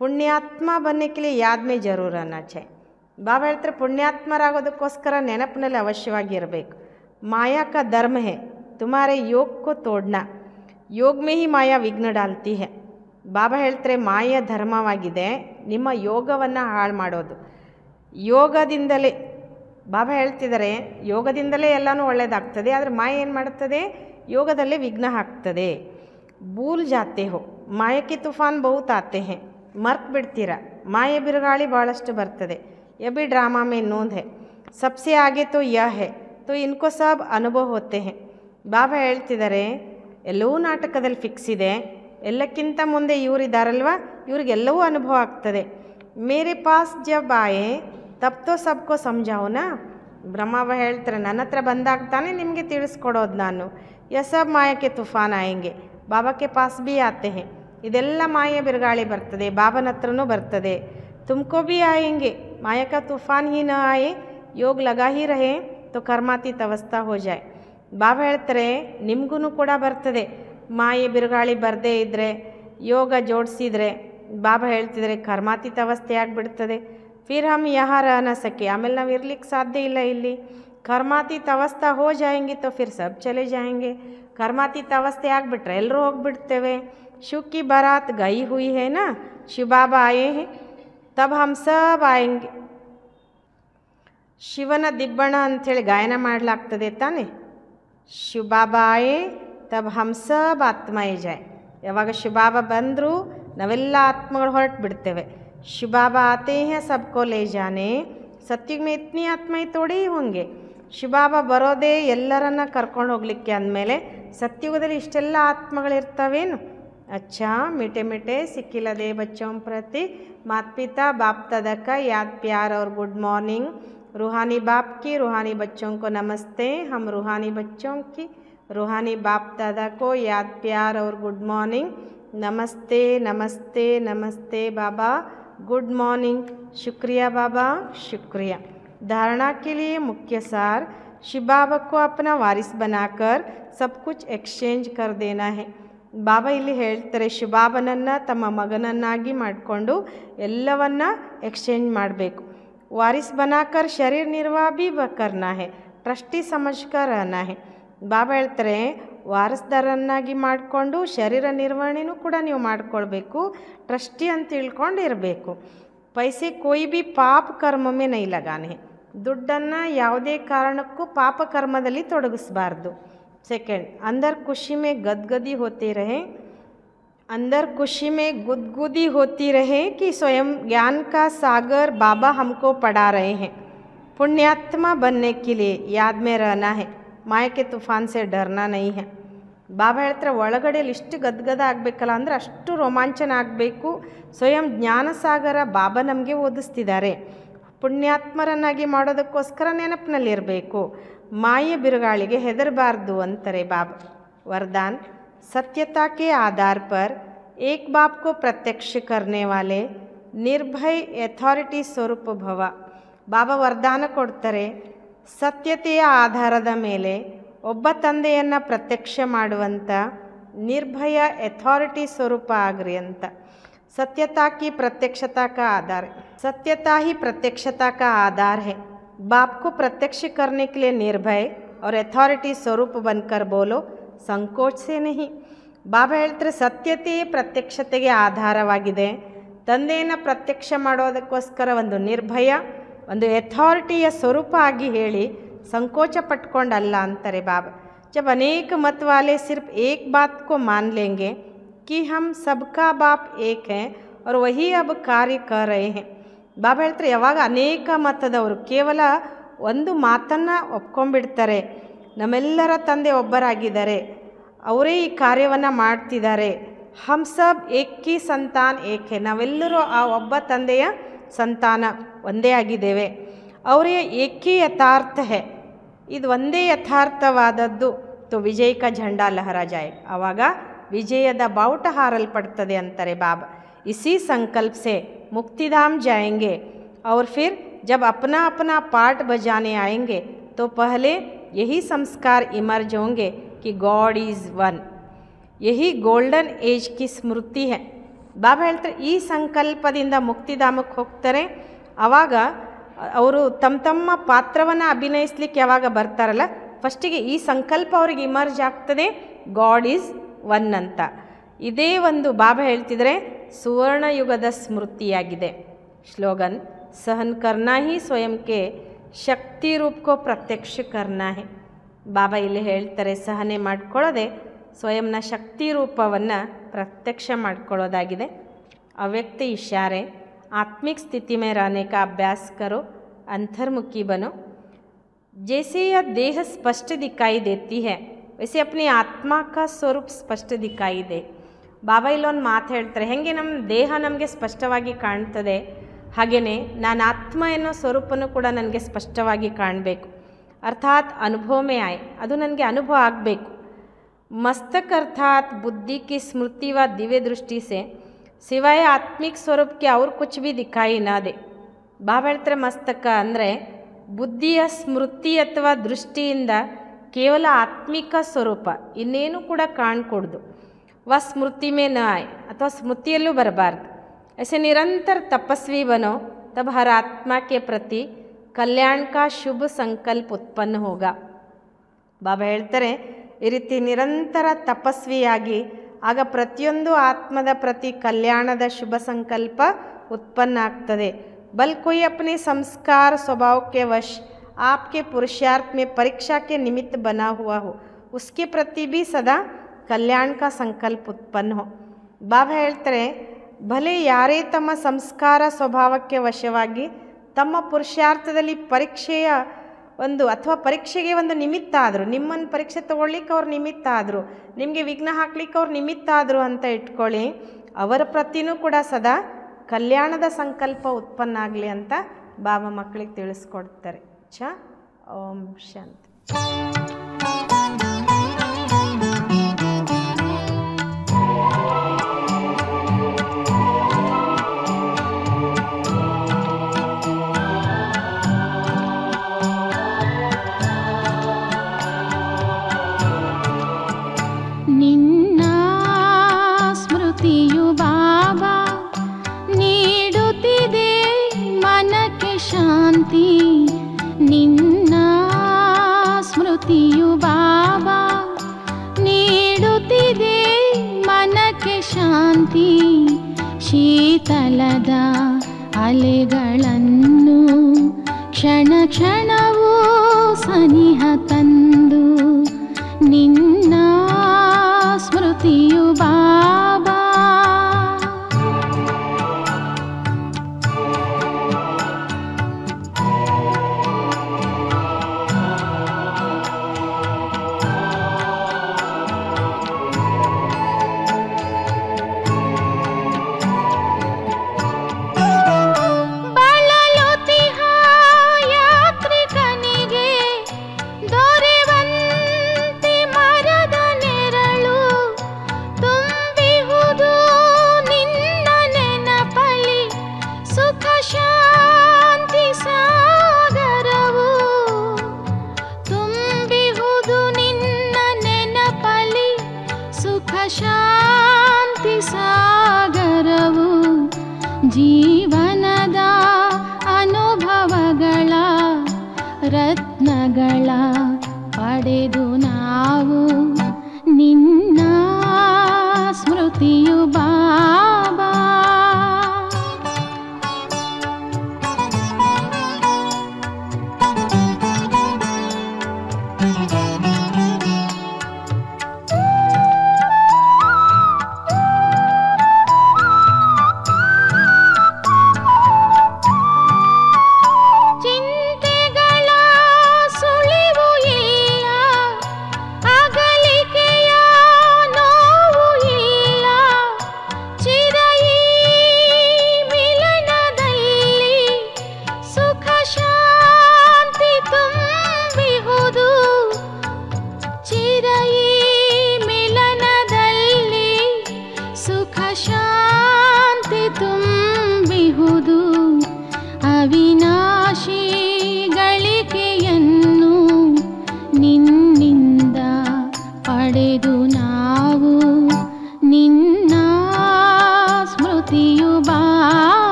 ಪುಣ್ಯಾತ್ಮ ಬನ್ನಕ್ಕೆ ಯಾದ್ ಮೇ ಜರೂರ್ ಅನ್ನಾ ಚಾಹಿ. ಬಾಬಾ ಹೇಳ್ತಾರೆ ಪುಣ್ಯಾತ್ಮರಾಗೋದಕ್ಕೋಸ್ಕರ ನೆನಪಿನಲ್ಲಿ ಅವಶ್ಯವಾಗಿ ಇರಬೇಕು. ಮಾಯಾ ಕಾ ಧರ್ಮ ಹೇ ತುಮಾರೆ ಯೋಗ ಕೋ ತೋಡ್ನಾ, ಯೋಗ ಮೇ ಹಿ ಮಾಯಾ ವಿಘ್ನ ಡಾಲ್ತಿ ಹೇ. ಬಾಬಾ ಹೇಳ್ತಾರೆ ಮಾಯ ಧರ್ಮವಾಗಿದೆ ನಿಮ್ಮ ಯೋಗವನ್ನು ಹಾಳು ಮಾಡೋದು. ಯೋಗದಿಂದಲೇ ಬಾಬಾ ಹೇಳ್ತಿದ್ದಾರೆ ಯೋಗದಿಂದಲೇ ಎಲ್ಲನೂ ಒಳ್ಳೆಯದಾಗ್ತದೆ, ಆದರೆ ಮಾಯ ಏನು ಮಾಡುತ್ತದೆ ಯೋಗದಲ್ಲೇ ವಿಘ್ನ ಹಾಕ್ತದೆ. ಭೂಲ್ ಜಾತೆ ಹೋ ಮಾಯಕ್ಕೆ ತುಫಾನ್ ಬಹುತ್ ಆತೆ ಹೇ, ಮರ್ತು ಬಿಡ್ತೀರ ಮಾಯ ಬಿರುಗಾಳಿ ಭಾಳಷ್ಟು ಬರ್ತದೆ. यह भी ड्रामा में नोंद है, सबसे आगे तो यह है तो इनको सब अनुभव होते हैं. ಬಾಬಾ ಹೇಳ್ತಿದ್ದಾರೆ ಎಲ್ಲವೂ ನಾಟಕದಲ್ಲಿ ಫಿಕ್ಸ್ ಇದೆ, ಎಲ್ಲಕ್ಕಿಂತ ಮುಂದೆ ಇವರಿದ್ದಾರಲ್ವ ಇವ್ರಿಗೆಲ್ಲವೂ ಅನುಭವ ಆಗ್ತದೆ. ಮೇರೆ ಪಾಸ್ ಜಬ್ ಆಯೆ ತಬ್ ತೋ ಸಬ್ಕೋ ಸಮझाओ ನಾ. ಬ್ರಹ್ಮಬಾ ಹೇಳ್ತಾರೆ ನನ್ನ ಹತ್ರ ಬಂದಾಗ ತಾನೇ ನಿಮಗೆ ತಿಳಿಸ್ಕೊಡೋದು ನಾನು. ಯ ಸಬ್ ಮಾಯಕ್ಕೆ ತುಫಾನ್ ಆಯಂಗೆ ಬಾಬಾಕ್ಕೆ ಪಾಸ್ ಬಿ ಆತೆ ಹೇ. ಇದೆಲ್ಲ ಮಾಯ ಬಿರುಗಾಳಿ ಬರ್ತದೆ, ಬಾಬನ ಹತ್ರನೂ ಬರ್ತದೆ. तुमको भी आएंगे, माया का तूफान ही न आए, योग लगा ही रहे तो कर्मातीत अवस्था हो जाए. ಬಾಬಾ ಹೇಳ್ತಾರೆ ನಿಮಗೂ ಕೂಡ ಬರ್ತದೆ ಮಾಯೆ ಬಿರುಗಾಳಿ ಬರದೇ ಇದ್ದರೆ ಯೋಗ ಜೋಡಿಸಿದರೆ ಬಾಬಾ ಹೇಳ್ತಿದ್ದಾರೆ ಕರ್ಮಾತೀತ ಅವಸ್ಥೆ ಆಗಿಬಿಡ್ತದೆ. ಫಿರ್ ಹಮ್ ಯಹಾ ರಹ ನ ಸಕೆ, ಆಮೇಲೆ ನಾವು ಇರ್ಲಿಕ್ಕೆ ಸಾಧ್ಯ ಇಲ್ಲ ಇಲ್ಲಿ. ಕರ್ಮಾತೀತ ಅವಸ್ಥಾ ಹೋ ಜಾಯಂಗೆ ತೋ ಫಿರ್ ಸಬ್ ಚಲೆ ಜಾಯಂಗೆ. ಕರ್ಮಾತೀತ ಅವಸ್ಥೆ ಆಗಿಬಿಟ್ರೆ ಎಲ್ಲರೂ ಹೋಗಿಬಿಡ್ತೇವೆ. ಶಿವ್ ಕಿ ಬರಾತ್ ಗೈ ಹುಯಿ ಹೇ ನಾ, ಶಿವ ಬಾಬಾ ಆಯೇ ಹೇ ತಬ್ ಹಮ್ ಸಬ್ ಆಯಂಗೆ. ಶಿವನ ದಿಬ್ಬಣ ಅಂಥೇಳಿ ಗಾಯನ ಮಾಡಲಾಗ್ತದೆ ತಾನೆ. ಶಿವ ಬಾಬಾ ಆಯೇ ತಬ್ ಹಮ್ ಸಬ್ ಆತ್ಮಾಯೇ ಜಾಯ್. ಯಾವಾಗ ಶಿವ ಬಾಬಾ ಬಂದರೂ ನಾವೆಲ್ಲ ಆತ್ಮಗಳು ಹೊರಟು ಬಿಡ್ತೇವೆ. ಶಿವ ಬಾಬಾ ಆತೆ ಹೇ ಸಬ್ಕೋ ಲೇ ಜಾನೆ, ಸತ್ಯುಗ್ ಮೇ ಇತ್ನಿ ಆತ್ಮ ತೋಡಿ ಹೋಂಗೆ. ಶಿವ ಬಾಬಾ ಬರೋದೇ ಎಲ್ಲರನ್ನ ಕರ್ಕೊಂಡು ಹೋಗ್ಲಿಕ್ಕೆ ಅಂದಮೇಲೆ ಸತ್ಯುಗದಲ್ಲಿ ಇಷ್ಟೆಲ್ಲ ಆತ್ಮಗಳಿರ್ತವೇನು. अच्छा मीठे मीठे सिक्किलदे बच्चों प्रति माता पिता बाप दादा का याद प्यार और गुड मॉर्निंग. रूहानी बाप की रूहानी बच्चों को नमस्ते. हम रूहानी बच्चों की रूहानी बाप दादा को याद प्यार और गुड मॉर्निंग. नमस्ते नमस्ते नमस्ते बाबा, गुड मॉर्निंग. शुक्रिया बाबा शुक्रिया. धारणा के लिए मुख्य सार शिव बाबा को अपना वारिस बनाकर सब कुछ एक्सचेंज कर देना है. ಬಾಬಾ ಇಲ್ಲಿ ಹೇಳ್ತಾರೆ ಶಿವಬಾಬನನ್ನು ತಮ್ಮ ಮಗನನ್ನಾಗಿ ಮಾಡಿಕೊಂಡು ಎಲ್ಲವನ್ನ ಎಕ್ಸ್ಚೇಂಜ್ ಮಾಡಬೇಕು. ವಾರಿಸ್ ಬನಾಕರ್ ಶರೀರ್ ನಿರ್ವಾಹ ಭಿ ಕರ್ನಾ ಹೇ, ಟ್ರಸ್ಟಿ ಸಮಜ್ಕರ್ रहना है. ಬಾಬಾ ಹೇಳ್ತಾರೆ ವಾರಸ್ದಾರನ್ನಾಗಿ ಮಾಡಿಕೊಂಡು ಶರೀರ ನಿರ್ವಹಣೆನೂ ಕೂಡ ನೀವು ಮಾಡಿಕೊಳ್ಬೇಕು, ಟ್ರಸ್ಟಿ ಅಂತ ತಿಳ್ಕೊಂಡು ಇರಬೇಕು. ಪೈಸೆ ಕೊಯ್ ಭಿ ಪಾಪ ಕರ್ಮಮೇ ನೈ ಲಗಾನೆ, ದುಡ್ಡನ್ನು ಯಾವುದೇ ಕಾರಣಕ್ಕೂ ಪಾಪ ಕರ್ಮದಲ್ಲಿ ತೊಡಗಿಸಬಾರ್ದು. सेकेंड, अंदर खुशी में गदगदी होते रहे, अंदर खुशी में गुदगुदी होती रहे कि स्वयं ज्ञान का सागर बाबा हमको पढ़ा रहे हैं. पुण्यात्मा बनने के लिए याद में रहना है, माया के तूफान से डरना नहीं है. ಬಾಬಾ ಹೇಳ್ತಾರೆ ಒಳಗಡೆಯಲ್ಲಿ ಇಷ್ಟು ಗದ್ಗದ ಆಗಬೇಕಲ್ಲ ಅಂದರೆ ಅಷ್ಟು ರೋಮಾಂಚನ ಆಗಬೇಕು. ಸ್ವಯಂ ಜ್ಞಾನಸಾಗರ ಬಾಬಾ ನಮಗೆ ಓದಿಸ್ತಿದ್ದಾರೆ. ಪುಣ್ಯಾತ್ಮರನ್ನಾಗಿ ಮಾಡೋದಕ್ಕೋಸ್ಕರ ನೆನಪಿನಲ್ಲಿರಬೇಕು. ಮಾಯೆ ಬಿರುಗಾಳಿಗೆ ಹೆದರಬಾರ್ದು ಅಂತಾರೆ ಬಾಬಾ. वरदान सत्यता के आधार पर एक बाप को प्रत्यक्ष करने वाले ನಿರ್ಭಯ ಅಥಾರಿಟಿ ಸ್ವರೂಪ ಭವ. ಬಾಬಾ ವರದಾನ ಕೊಡ್ತಾರೆ, ಸತ್ಯತೆಯ ಆಧಾರದ ಮೇಲೆ ಒಬ್ಬ ತಂದೆಯನ್ನು ಪ್ರತ್ಯಕ್ಷ ಮಾಡುವಂಥ ನಿರ್ಭಯ ಅಥಾರಿಟಿ ಸ್ವರೂಪ ಆಗ್ರಿ ಅಂತ. सत्यता की प्रत्यक्षता का आधार, सत्यता ही प्रत्यक्षता का आधार है. बाप को प्रत्यक्ष करने के लिए निर्भय और अथॉरिटी स्वरूप बनकर बोलो, ಸಂಕೋಚ ಸೇ ನಹಿ. ಬಾಬಾ ಹೇಳ್ತಾರೆ ಸತ್ಯತೆಯೇ ಪ್ರತ್ಯಕ್ಷತೆಗೆ ಆಧಾರವಾಗಿದೆ. ತಂದೆಯನ್ನು ಪ್ರತ್ಯಕ್ಷ ಮಾಡೋದಕ್ಕೋಸ್ಕರ ಒಂದು ನಿರ್ಭಯ, ಒಂದು ಅಥಾರಿಟಿಯ ಸ್ವರೂಪ ಆಗಿ ಹೇಳಿ, ಸಂಕೋಚ ಪಟ್ಕೊಂಡಲ್ಲ ಅಂತಾರೆ ಬಾಬಾ. ಜಬ್ ಅನೇಕ ಮತ್ ವಾಲೆ ಸಿರ್ಫ್ ಏಕ್ ಬಾತ್ ಕೋ ಮಾನ್ ಲೇಂಗೆ कि हम सबका बाप एक है और वही अब कार्य कर रहे हैं. ಬಾಬಾ ಹೇಳ್ತಾರೆ ಯಾವಾಗ ಅನೇಕ ಮತದವರು ಕೇವಲ ಒಂದು ಮಾತನ್ನು ಒಪ್ಕೊಂಡ್ಬಿಡ್ತಾರೆ, ನಮ್ಮೆಲ್ಲರ ತಂದೆ ಒಬ್ಬರಾಗಿದ್ದಾರೆ, ಅವರೇ ಈ ಕಾರ್ಯವನ್ನು ಮಾಡ್ತಿದ್ದಾರೆ. ಹಮ್ ಸಬ್ ಏಕಿ ಸಂತಾನ್ ಏಕೆ, ನಾವೆಲ್ಲರೂ ಆ ಒಬ್ಬ ತಂದೆಯ ಸಂತಾನ ಒಂದೇ ಆಗಿದ್ದೇವೆ. ಅವರೇ ಏಕಿ ಯಥಾರ್ಥ ಹೇ, ಇದು ಒಂದೇ ಯಥಾರ್ಥವಾದದ್ದು. ತೋ ವಿಜಯ ಕಾ ಝಂಡಾ ಲಹರಾ ಜಾಯ್, ಆವಾಗ ವಿಜಯದ ಬಾವುಟ ಹಾರಲ್ಪಡ್ತದೆ ಅಂತಾರೆ ಬಾಬಾ. इसी संकल्प से मुक्तिधाम जाएंगे और फिर जब अपना अपना पार्ट बजाने आएंगे तो पहले यही संस्कार इमर्ज होंगे कि गॉड ಈಸ್ ಒನ್. यही ಗೋಲ್ಡನ್ ಏಜ್ की ಸ್ಮೃತಿ है. ಬಾಬಾ ಹೇಳ್ತಾರೆ ಈ ಸಂಕಲ್ಪದಿಂದ ಮುಕ್ತಿಧಾಮಕ್ಕೆ ಹೋಗ್ತಾರೆ. ಆವಾಗ ಅವರು ತಮ್ಮ ಪಾತ್ರವನ್ನು ಅಭಿನಯಿಸ್ಲಿಕ್ಕೆ ಯಾವಾಗ ಬರ್ತಾರಲ್ಲ, ಫಸ್ಟಿಗೆ ಈ ಸಂಕಲ್ಪ ಅವ್ರಿಗೆ ಇಮರ್ಜ್ ಆಗ್ತದೆ, ಗಾಡ್ ಈಸ್ ಒನ್ ಅಂತ. ಇದೇ ಒಂದು ಬಾಬಾ ಹೇಳ್ತಿದ್ರೆ ಸುವರ್ಣಯುಗದ ಸ್ಮೃತಿಯಾಗಿದೆ. ಸ್ಲೋಗನ್ ಸಹನ್ ಕರ್ನಾ ಹಿ ಸ್ವಯಂ ಕೆ ಶಕ್ತಿ ರೂಪ ಕೋ ಪ್ರತ್ಯಕ್ಷ ಕರ್ನಾ ಹೇ. ಬಾಬಾ ಇಲ್ಲಿ ಹೇಳ್ತಾರೆ ಸಹನೆ ಮಾಡ್ಕೊಳ್ಳೋದೆ ಸ್ವಯಂನ ಶಕ್ತಿ ರೂಪವನ್ನು ಪ್ರತ್ಯಕ್ಷ ಮಾಡ್ಕೊಳ್ಳೋದಾಗಿದೆ. ಅವ್ಯಕ್ತ ಇಶಾರೆ आत्मिक स्थिति में रहने का अभ्यास करो, अंतर्मुखी बनो. जैसे यह देह स्पष्ट दिखाई देती है वैसे अपनी आत्मा का स्वरूप स्पष्ट दिखाई दे. ಬಾಬಾ ಇಲ್ಲೊಂದು ಮಾತು ಹೇಳ್ತಾರೆ, ಹೇಗೆ ನಮ್ಮ ದೇಹ ನಮಗೆ ಸ್ಪಷ್ಟವಾಗಿ ಕಾಣ್ತದೆ ಹಾಗೆಯೇ ನಾನು ಆತ್ಮ ಎನ್ನೋ ಸ್ವರೂಪನೂ ಕೂಡ ನನಗೆ ಸ್ಪಷ್ಟವಾಗಿ ಕಾಣಬೇಕು. ಅರ್ಥಾತ್ ಅನುಭವಮೇ ಆಯ್, ಅದು ನನಗೆ ಅನುಭವ ಆಗಬೇಕು. ಮಸ್ತಕ್ ಅರ್ಥಾತ್ ಬುದ್ಧಿ ಕಿ ಸ್ಮೃತಿ ವ ದಿವ್ಯ ದೃಷ್ಟಿ ಸೆ ಸಿವಾಯ ಆತ್ಮಿಕ ಸ್ವರೂಪಕ್ಕೆ ಅವ್ರು ಕುಚ್ ಭಿ ದಿಖಾಯಿ ನಾ ದೆ. ಬಾಬಾ ಹೇಳ್ತಾರೆ ಮಸ್ತಕ ಅಂದರೆ ಬುದ್ಧಿಯ ಸ್ಮೃತಿ ಅಥವಾ ದೃಷ್ಟಿಯಿಂದ ಕೇವಲ ಆತ್ಮಿಕ ಸ್ವರೂಪ, ಇನ್ನೇನು ಕೂಡ ಕಾಣ್ಕೊಡ್ದು. ವ ಸ್ಮೃತಿ ಮೇ ನ ಆಯ್, ಅಥವಾ ಸ್ಮೃತಿಯಲ್ಲೂ ಬರಬಾರ್ದು. ऐसे निरंतर तपस्वी बनो, तब हर आत्मा के प्रति कल्याण का शुभ संकल्प उत्पन्न होगा. ಬಾಬಾ ಹೇಳ್ತಾರೆ ಈ ರೀತಿ ನಿರಂತರ ತಪಸ್ವಿಯಾಗಿ ಆಗ ಪ್ರತಿಯೊಂದು ಆತ್ಮದ ಪ್ರತಿ ಕಲ್ಯಾಣದ ಶುಭ ಸಂಕಲ್ಪ ಉತ್ಪನ್ನ ಆಗ್ತದೆ. बल कोई अपने संस्कार स्वभाव के वश आपके पुरुषार्थ में परीक्षा के निमित्त बना हुआ हो, उसके प्रति भी सदा कल्याण का संकल्प उत्पन्न हो. ಬಾಬಾ ಹೇಳ್ತಾರೆ ಭಲೆ ಯಾರೇ ತಮ್ಮ ಸಂಸ್ಕಾರ ಸ್ವಭಾವಕ್ಕೆ ವಶವಾಗಿ ತಮ್ಮ ಪುರುಷಾರ್ಥದಲ್ಲಿ ಪರೀಕ್ಷೆಯ ಒಂದು ಅಥವಾ ಪರೀಕ್ಷೆಗೆ ಒಂದು ನಿಮಿತ್ತ ಆದರು, ನಿಮ್ಮನ್ನು ಪರೀಕ್ಷೆ ತಗೊಳ್ಳಿಕ್ಕೆ ಅವ್ರು ನಿಮಿತ್ತ ಆದರು, ನಿಮಗೆ ವಿಘ್ನ ಹಾಕ್ಲಿಕ್ಕೆ ಅವ್ರು ನಿಮಿತ್ತ ಆದರು ಅಂತ ಇಟ್ಕೊಳ್ಳಿ. ಅವರ ಪ್ರತಿನೂ ಕೂಡ ಸದಾ ಕಲ್ಯಾಣದ ಸಂಕಲ್ಪ ಉತ್ಪನ್ನ ಆಗಲಿ ಅಂತ ಬಾಬಾ ಮಕ್ಕಳಿಗೆ ತಿಳಿಸ್ಕೊಡ್ತಾರೆ. ಓಂ ಶಾಂತಿ. ನಿನ್ನ ಸ್ಮೃತಿಯು ಬಾಬಾ ನೀಡುತ್ತಿದೆ ಮನಕ್ಕೆ ಶಾಂತಿ. ನಿನ್ನ ಸ್ಮೃತಿಯು ಬಾಬಾ ನೀಡುತ್ತಿದೆ ಮನಕ್ಕೆ ಶಾಂತಿ. ಶೀತಲದ ಅಲೆಗಳನ್ನು ಕ್ಷಣ ಕ್ಷಣವೂ ಸನಿಹ ತಂದು ನಿನ್ನ ಸ್ಮೃತಿಯು ಬಾಬಾ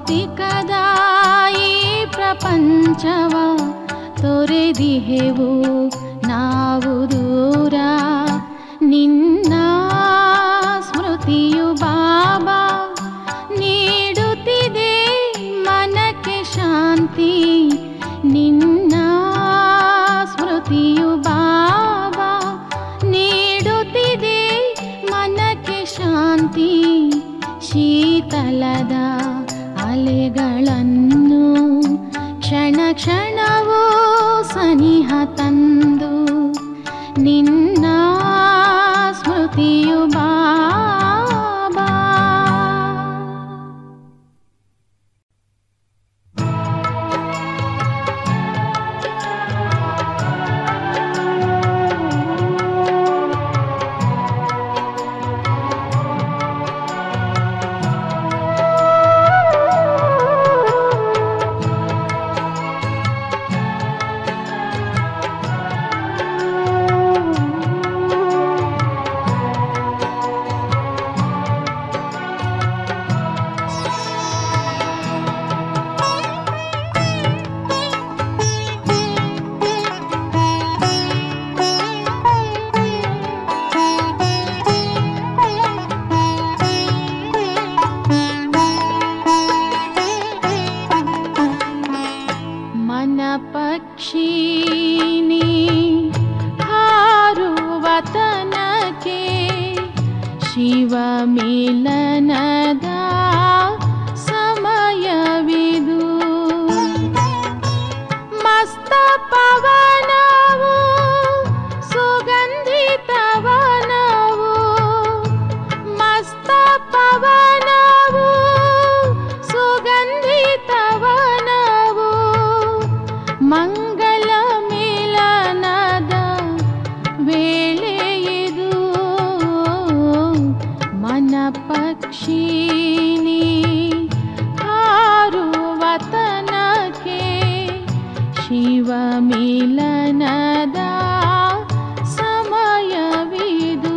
ಭೌತಿಕದಾಯಿ ಪ್ರಪಂಚವ ತೊರೆದಿಹೆವು ನಾವು ದೂರ. ನಿನ್ನ ಸ್ಮೃತಿಯು ಬಾಬಾ ನೀಡುತ್ತಿದೆ ಮನಕ್ಕೆ ಶಾಂತಿ. ನಿನ್ನ ಸ್ಮೃತಿಯು ಬಾಬಾ ನೀಡುತ್ತಿದೆ ಮನಕ್ಕೆ ಶಾಂತಿ. ಶೀತಲದ ಅಲೆಗಳನ್ನು ಕ್ಷಣ ಕ್ಷಣವೂ ಸನಿಹ ತಂದು ನಿನ್ನ ಸ್ಮೃತಿಯು ಬಾಬಾ. ಶಿವ ಮಿಲನದ ಸಮಯವಿದು. ಮಸ್ತ ಪವನವು ಸುಗಂಧಿತವನವು, ಮಸ್ತ ಪವನವು ಸುಗಂಧಿತವನವು, ಮಂಗಲ ಮಿಲನದ ವೇಳೆಯಿದು. ಮನ ಪಕ್ಷಿನಿ ಹಾರುವ ತನಕೆ ಶಿವ ಮಿಲನದ ಸಮಯವಿದು.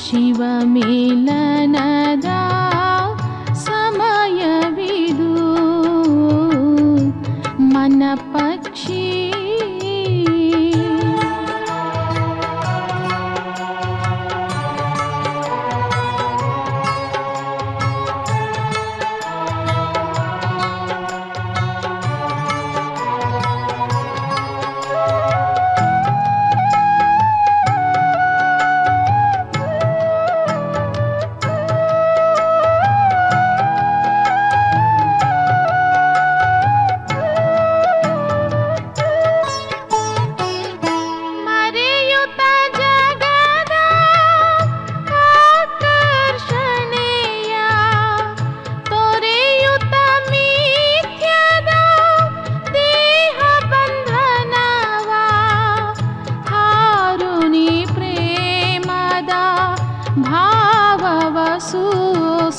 ಶಿವ ಮಿಲನದ ಸಮಯವಿದು. ಮನ ಪಕ್ಷಿ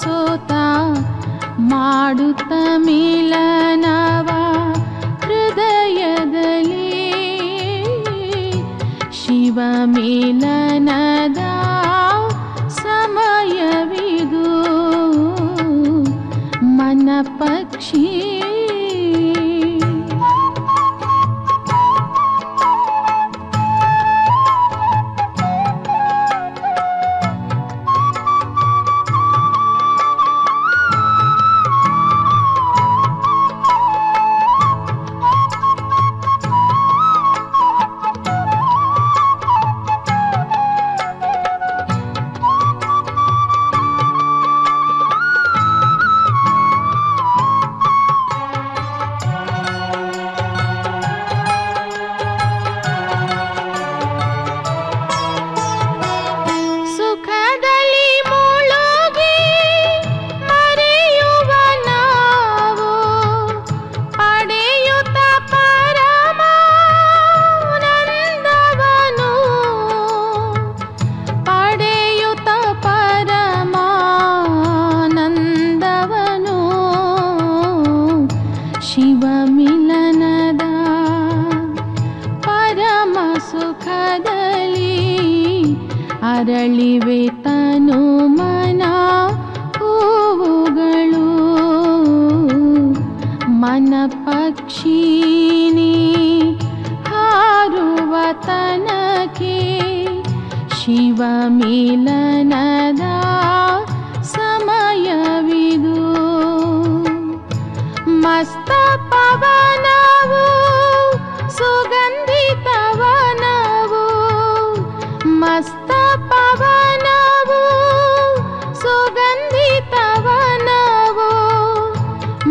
ಸೋತ ಮಾಡುತ್ತ ಮಿಲನವ ಹೃದಯದಲ್ಲಿ. ಶಿವ ಮಿಲನದ ಸಮಯವಿದು. ಮನ ಪಕ್ಷಿ ಅರಳಿವೆ ತನು ಮನ ಹೂವುಗಳು ಮನ ಪಕ್ಷಿನಿ ಹಾರುವ ತನಕೆ ಶಿವ ಮಿಲನದ ಸಮಯವಿದು ಮಸ್ತ ಪವನವು ಸುಗಂಧಿತವನವು ಮಸ್ತ ಪವನವು ಸುಗಂಧಿತವನವು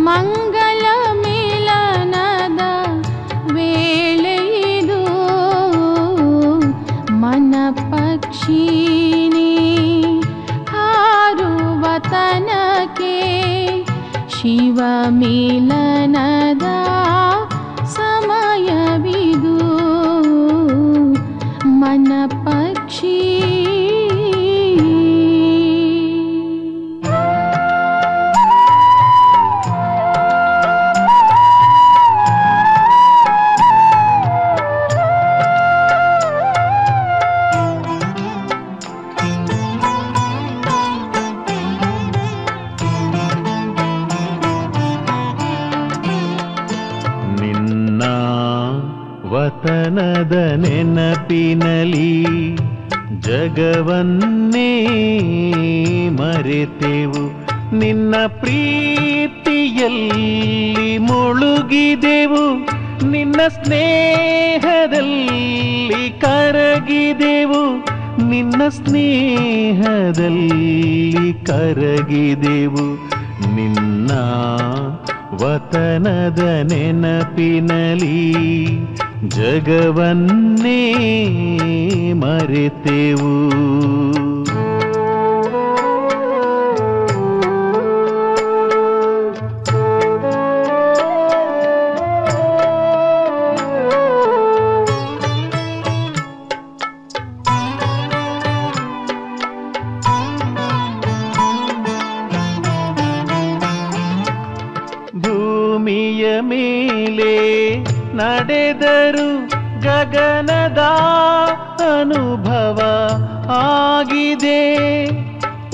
ಮಂಗಲ ಮಿಲನದ ವೇಳೆಯಿದು ಮನ ಪಕ್ಷಿನಿ ಹಾರುವ ತನಕೆ ಶಿವ ಮಿಲನದ ಸಮಯವಿದು ಮನ ಪಕ್ಷಿ ವತನದ ನೆನಪಿನಲಿ ಜಗವನ್ನೇ ಮರೆತೆವು ನಿನ್ನ ಪ್ರೀತಿಯಲ್ಲಿ ಮುಳುಗಿದೆವು ನಿನ್ನ ಸ್ನೇಹದಲ್ಲಿ ಕರಗಿದೆವು ನಿನ್ನ ಸ್ನೇಹದಲ್ಲಿ ಕರಗಿದೆವು ನಿನ್ನ ವತನದ ನೆನಪಿನಲಿ ಜಗವನ್ನೇ ಮರೆತೆವು ಭೂಮಿಯ ಮೇಲೆ ನಡೆದರು ಗಗನದ ಅನುಭವ ಆಗಿದೆ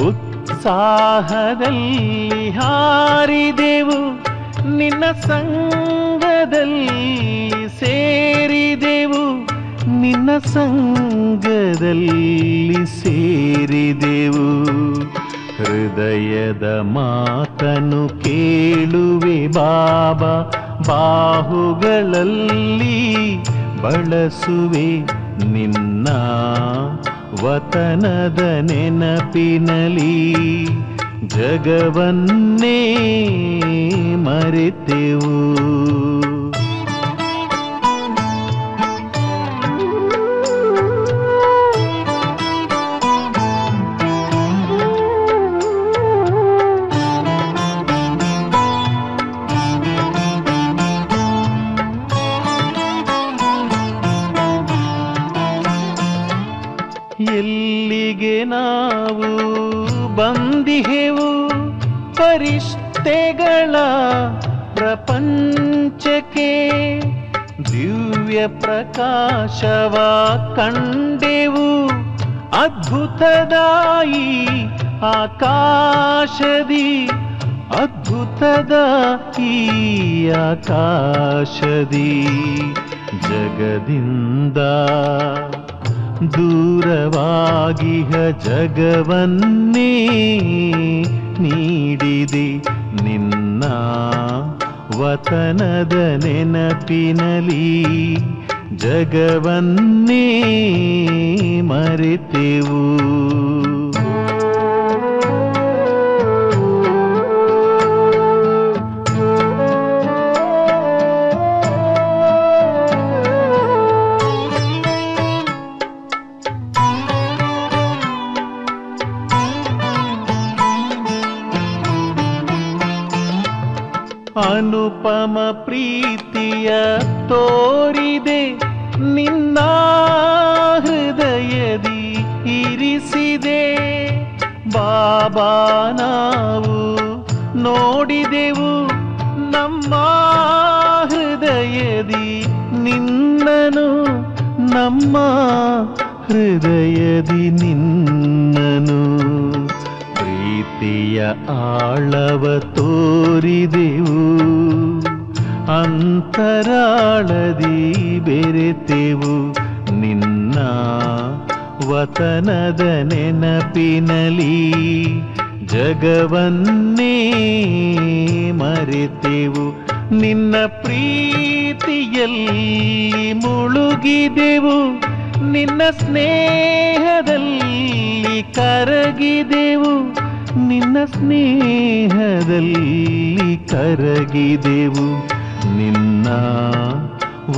ಉತ್ಸಾಹದಲ್ಲಿ ಹಾರಿದೆವು ನಿನ್ನ ಸಂಗದಲ್ಲಿ ಸೇರಿದೆವು ನಿನ್ನ ಸಂಗದಲ್ಲಿ ಸೇರಿದೆವು ಹೃದಯದ ಮಾತನು ಕೇಳುವೆ ಬಾಬಾ ಬಾಹುಗಳಲ್ಲಿ ಬಳಸುವೆ ನಿನ್ನ ವತನದ ನೆನಪಿನಲಿ ಜಗವನ್ನೇ ಮರೆತೆವು ಎಲ್ಲಿಗೆ ನಾವು ಬಂದಿಹೆವು ಪರಿಷ್ಠೆಗಳ ಪ್ರಪಂಚಕ್ಕೆ ದಿವ್ಯ ಪ್ರಕಾಶವ ಕಂಡೆವು ಅದ್ಭುತದಾಯಿ ಆಕಾಶದಿ ಅದ್ಭುತದ ಈ ಆಕಾಶದಿ ಜಗದಿಂದ ದೂರವಾಗಿಹ ಜಗವನ್ನೇ ನೀಡಿದೆ ನಿನ್ನ ವತನದ ನೆನಪಿನಲಿ ಜಗವನ್ನೇ ಮರೆತೆವು ಅನುಪಮ ಪ್ರೀತಿಯ ತೋರಿದೆ ನಿನ್ನ ಹೃದಯದಿ ಇರಿಸಿದೆ ಬಾಬಾ ನಾವು ನೋಡಿದೆವು ನಮ್ಮ ಹೃದಯದಿ ನಿನ್ನನು ನಮ್ಮ ಹೃದಯದಿ ನಿನ್ನನು ಪ್ರೀತಿಯ ಆಳವ ತೋರಿದೆವು, ಅಂತರಾಳದಿ ಬೆರೆತೆವು ನಿನ್ನ ವತನದ ನೆನಪಿನಲಿ, ಜಗವನ್ನೇ ಮರೆತೆವು ನಿನ್ನ ಪ್ರೀತಿಯಲ್ಲಿ ಮುಳುಗಿದೆವು, ನಿನ್ನ ಸ್ನೇಹದಲ್ಲಿ ಕರಗಿದೆವು, ನಿನ್ನ ಸ್ನೇಹದಲ್ಲಿ ಕರಗಿದೆವು, ನಿನ್ನ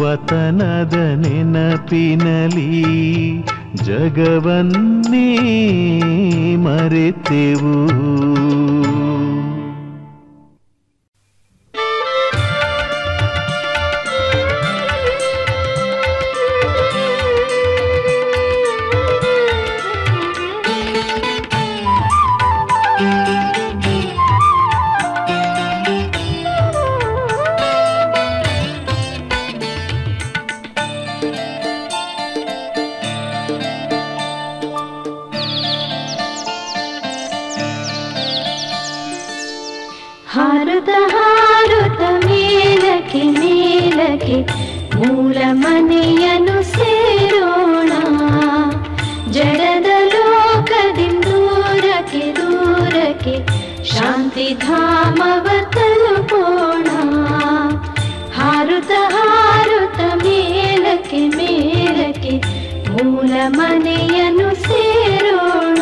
ವತನದ ನೆನಪಿನಲಿ ಜಗವನ್ನೇ ಮರೆತೆವು. ಹಾರುತ್ತ ಹಾರುತ್ತ ಮೇಲಕ್ಕೆ ಮೇಲಕ್ಕೆ ಮೂಲ ಮನೆಯನ್ನು ಸೇರೋಣ, ಜಡದ ಲೋಕದಿಂದ ದೂರಕ್ಕೆ ದೂರಕ್ಕೆ ಶಾಂತಿ ಧಾಮವ ತಲುಪೋಣ. ಹಾರುತ್ತ ಹಾರುತ್ತ ಮೇಲಕ್ಕೆ ಮೇಲಕ್ಕೆ ಮೂಲ ಮನೆಯನ್ನು ಸೇರೋಣ.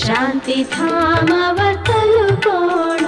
ಶಾಂತಿ ಧಾಮವ ತಲುಪೋಣ.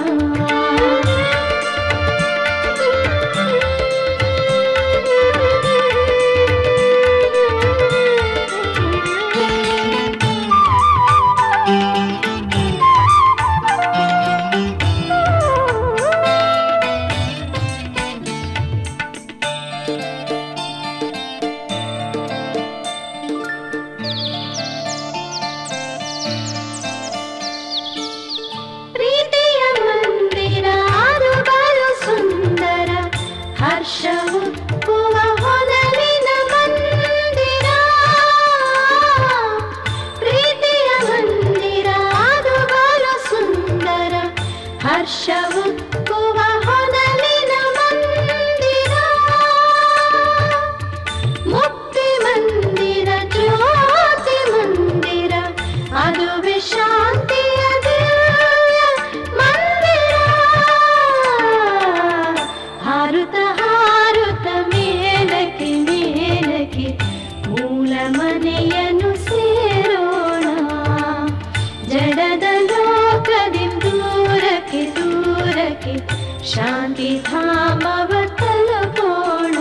ಶಾಂತಿ ಧಾಮವ ತಲುಪೋಣ.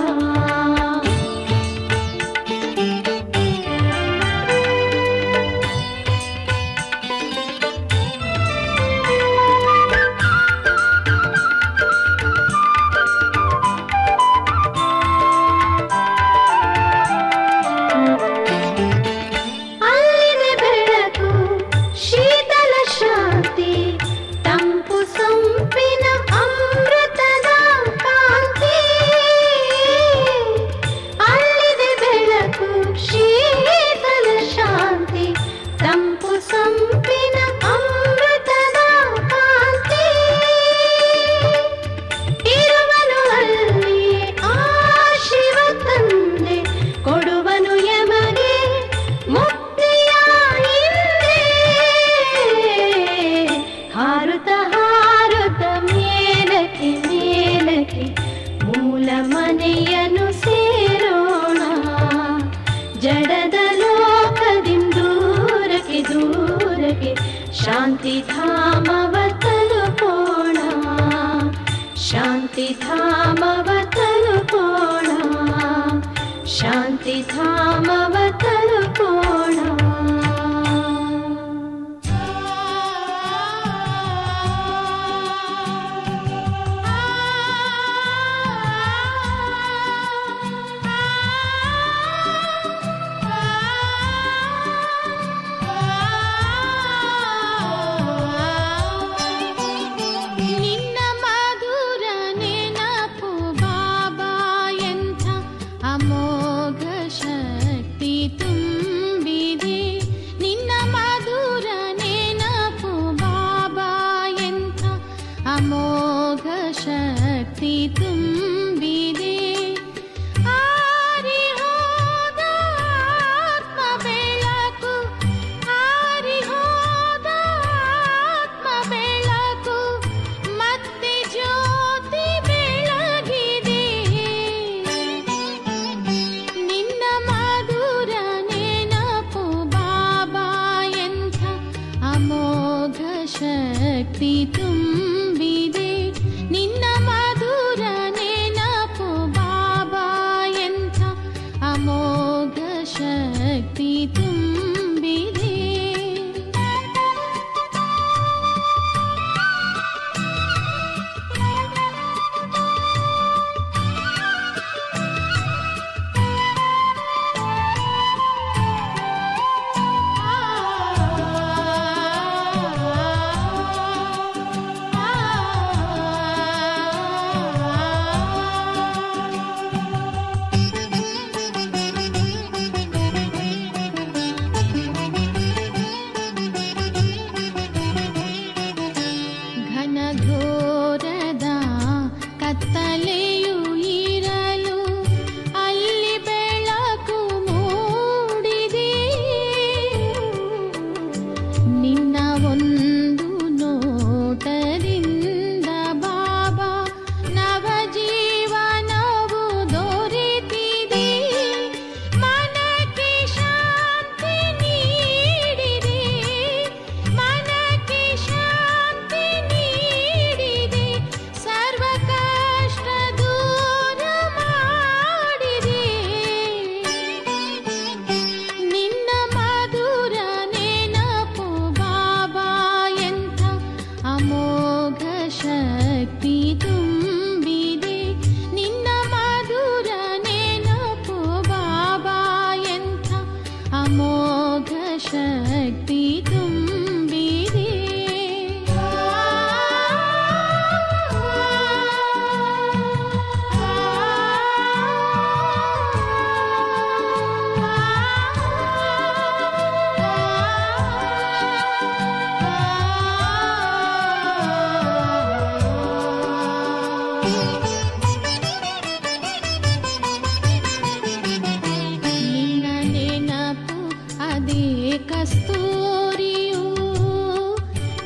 ಅಲ್ಲಿದೆ ಬೆಳಕು, ಶೀತಲ ಶಾಂತಿ, ತಂಪು ಸಂಪಿನ ಅಮೃತದ ಶಾಂತಿಧಾಮವ ತಲುಪೋಣ, ಶಾಂತಿಧಾಮವ ತಲುಪೋಣ, ಶಾಂತಿಧಾಮವ ತಲುಪೋಣ. ಕಸ್ತೂರಿಯು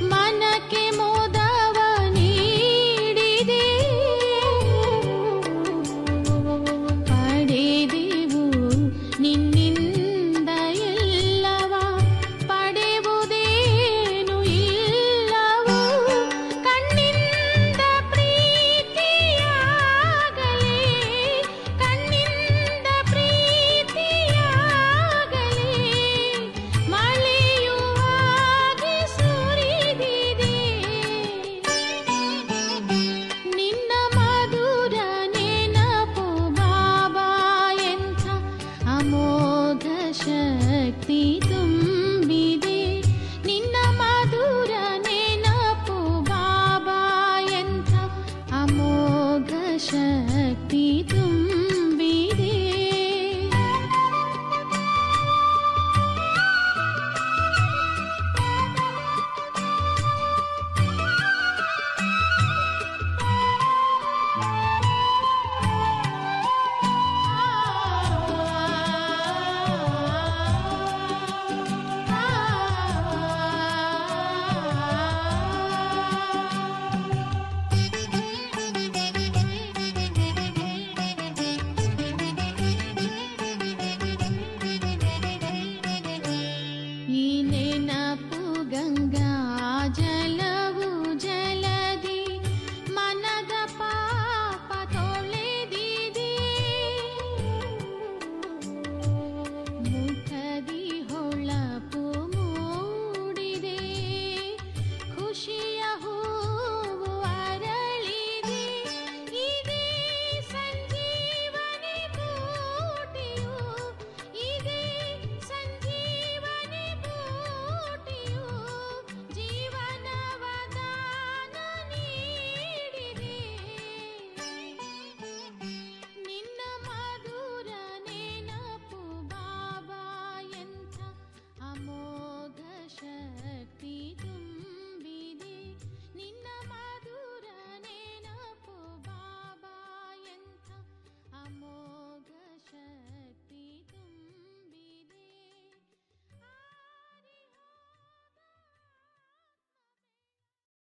ಮನಕ್ಕೆ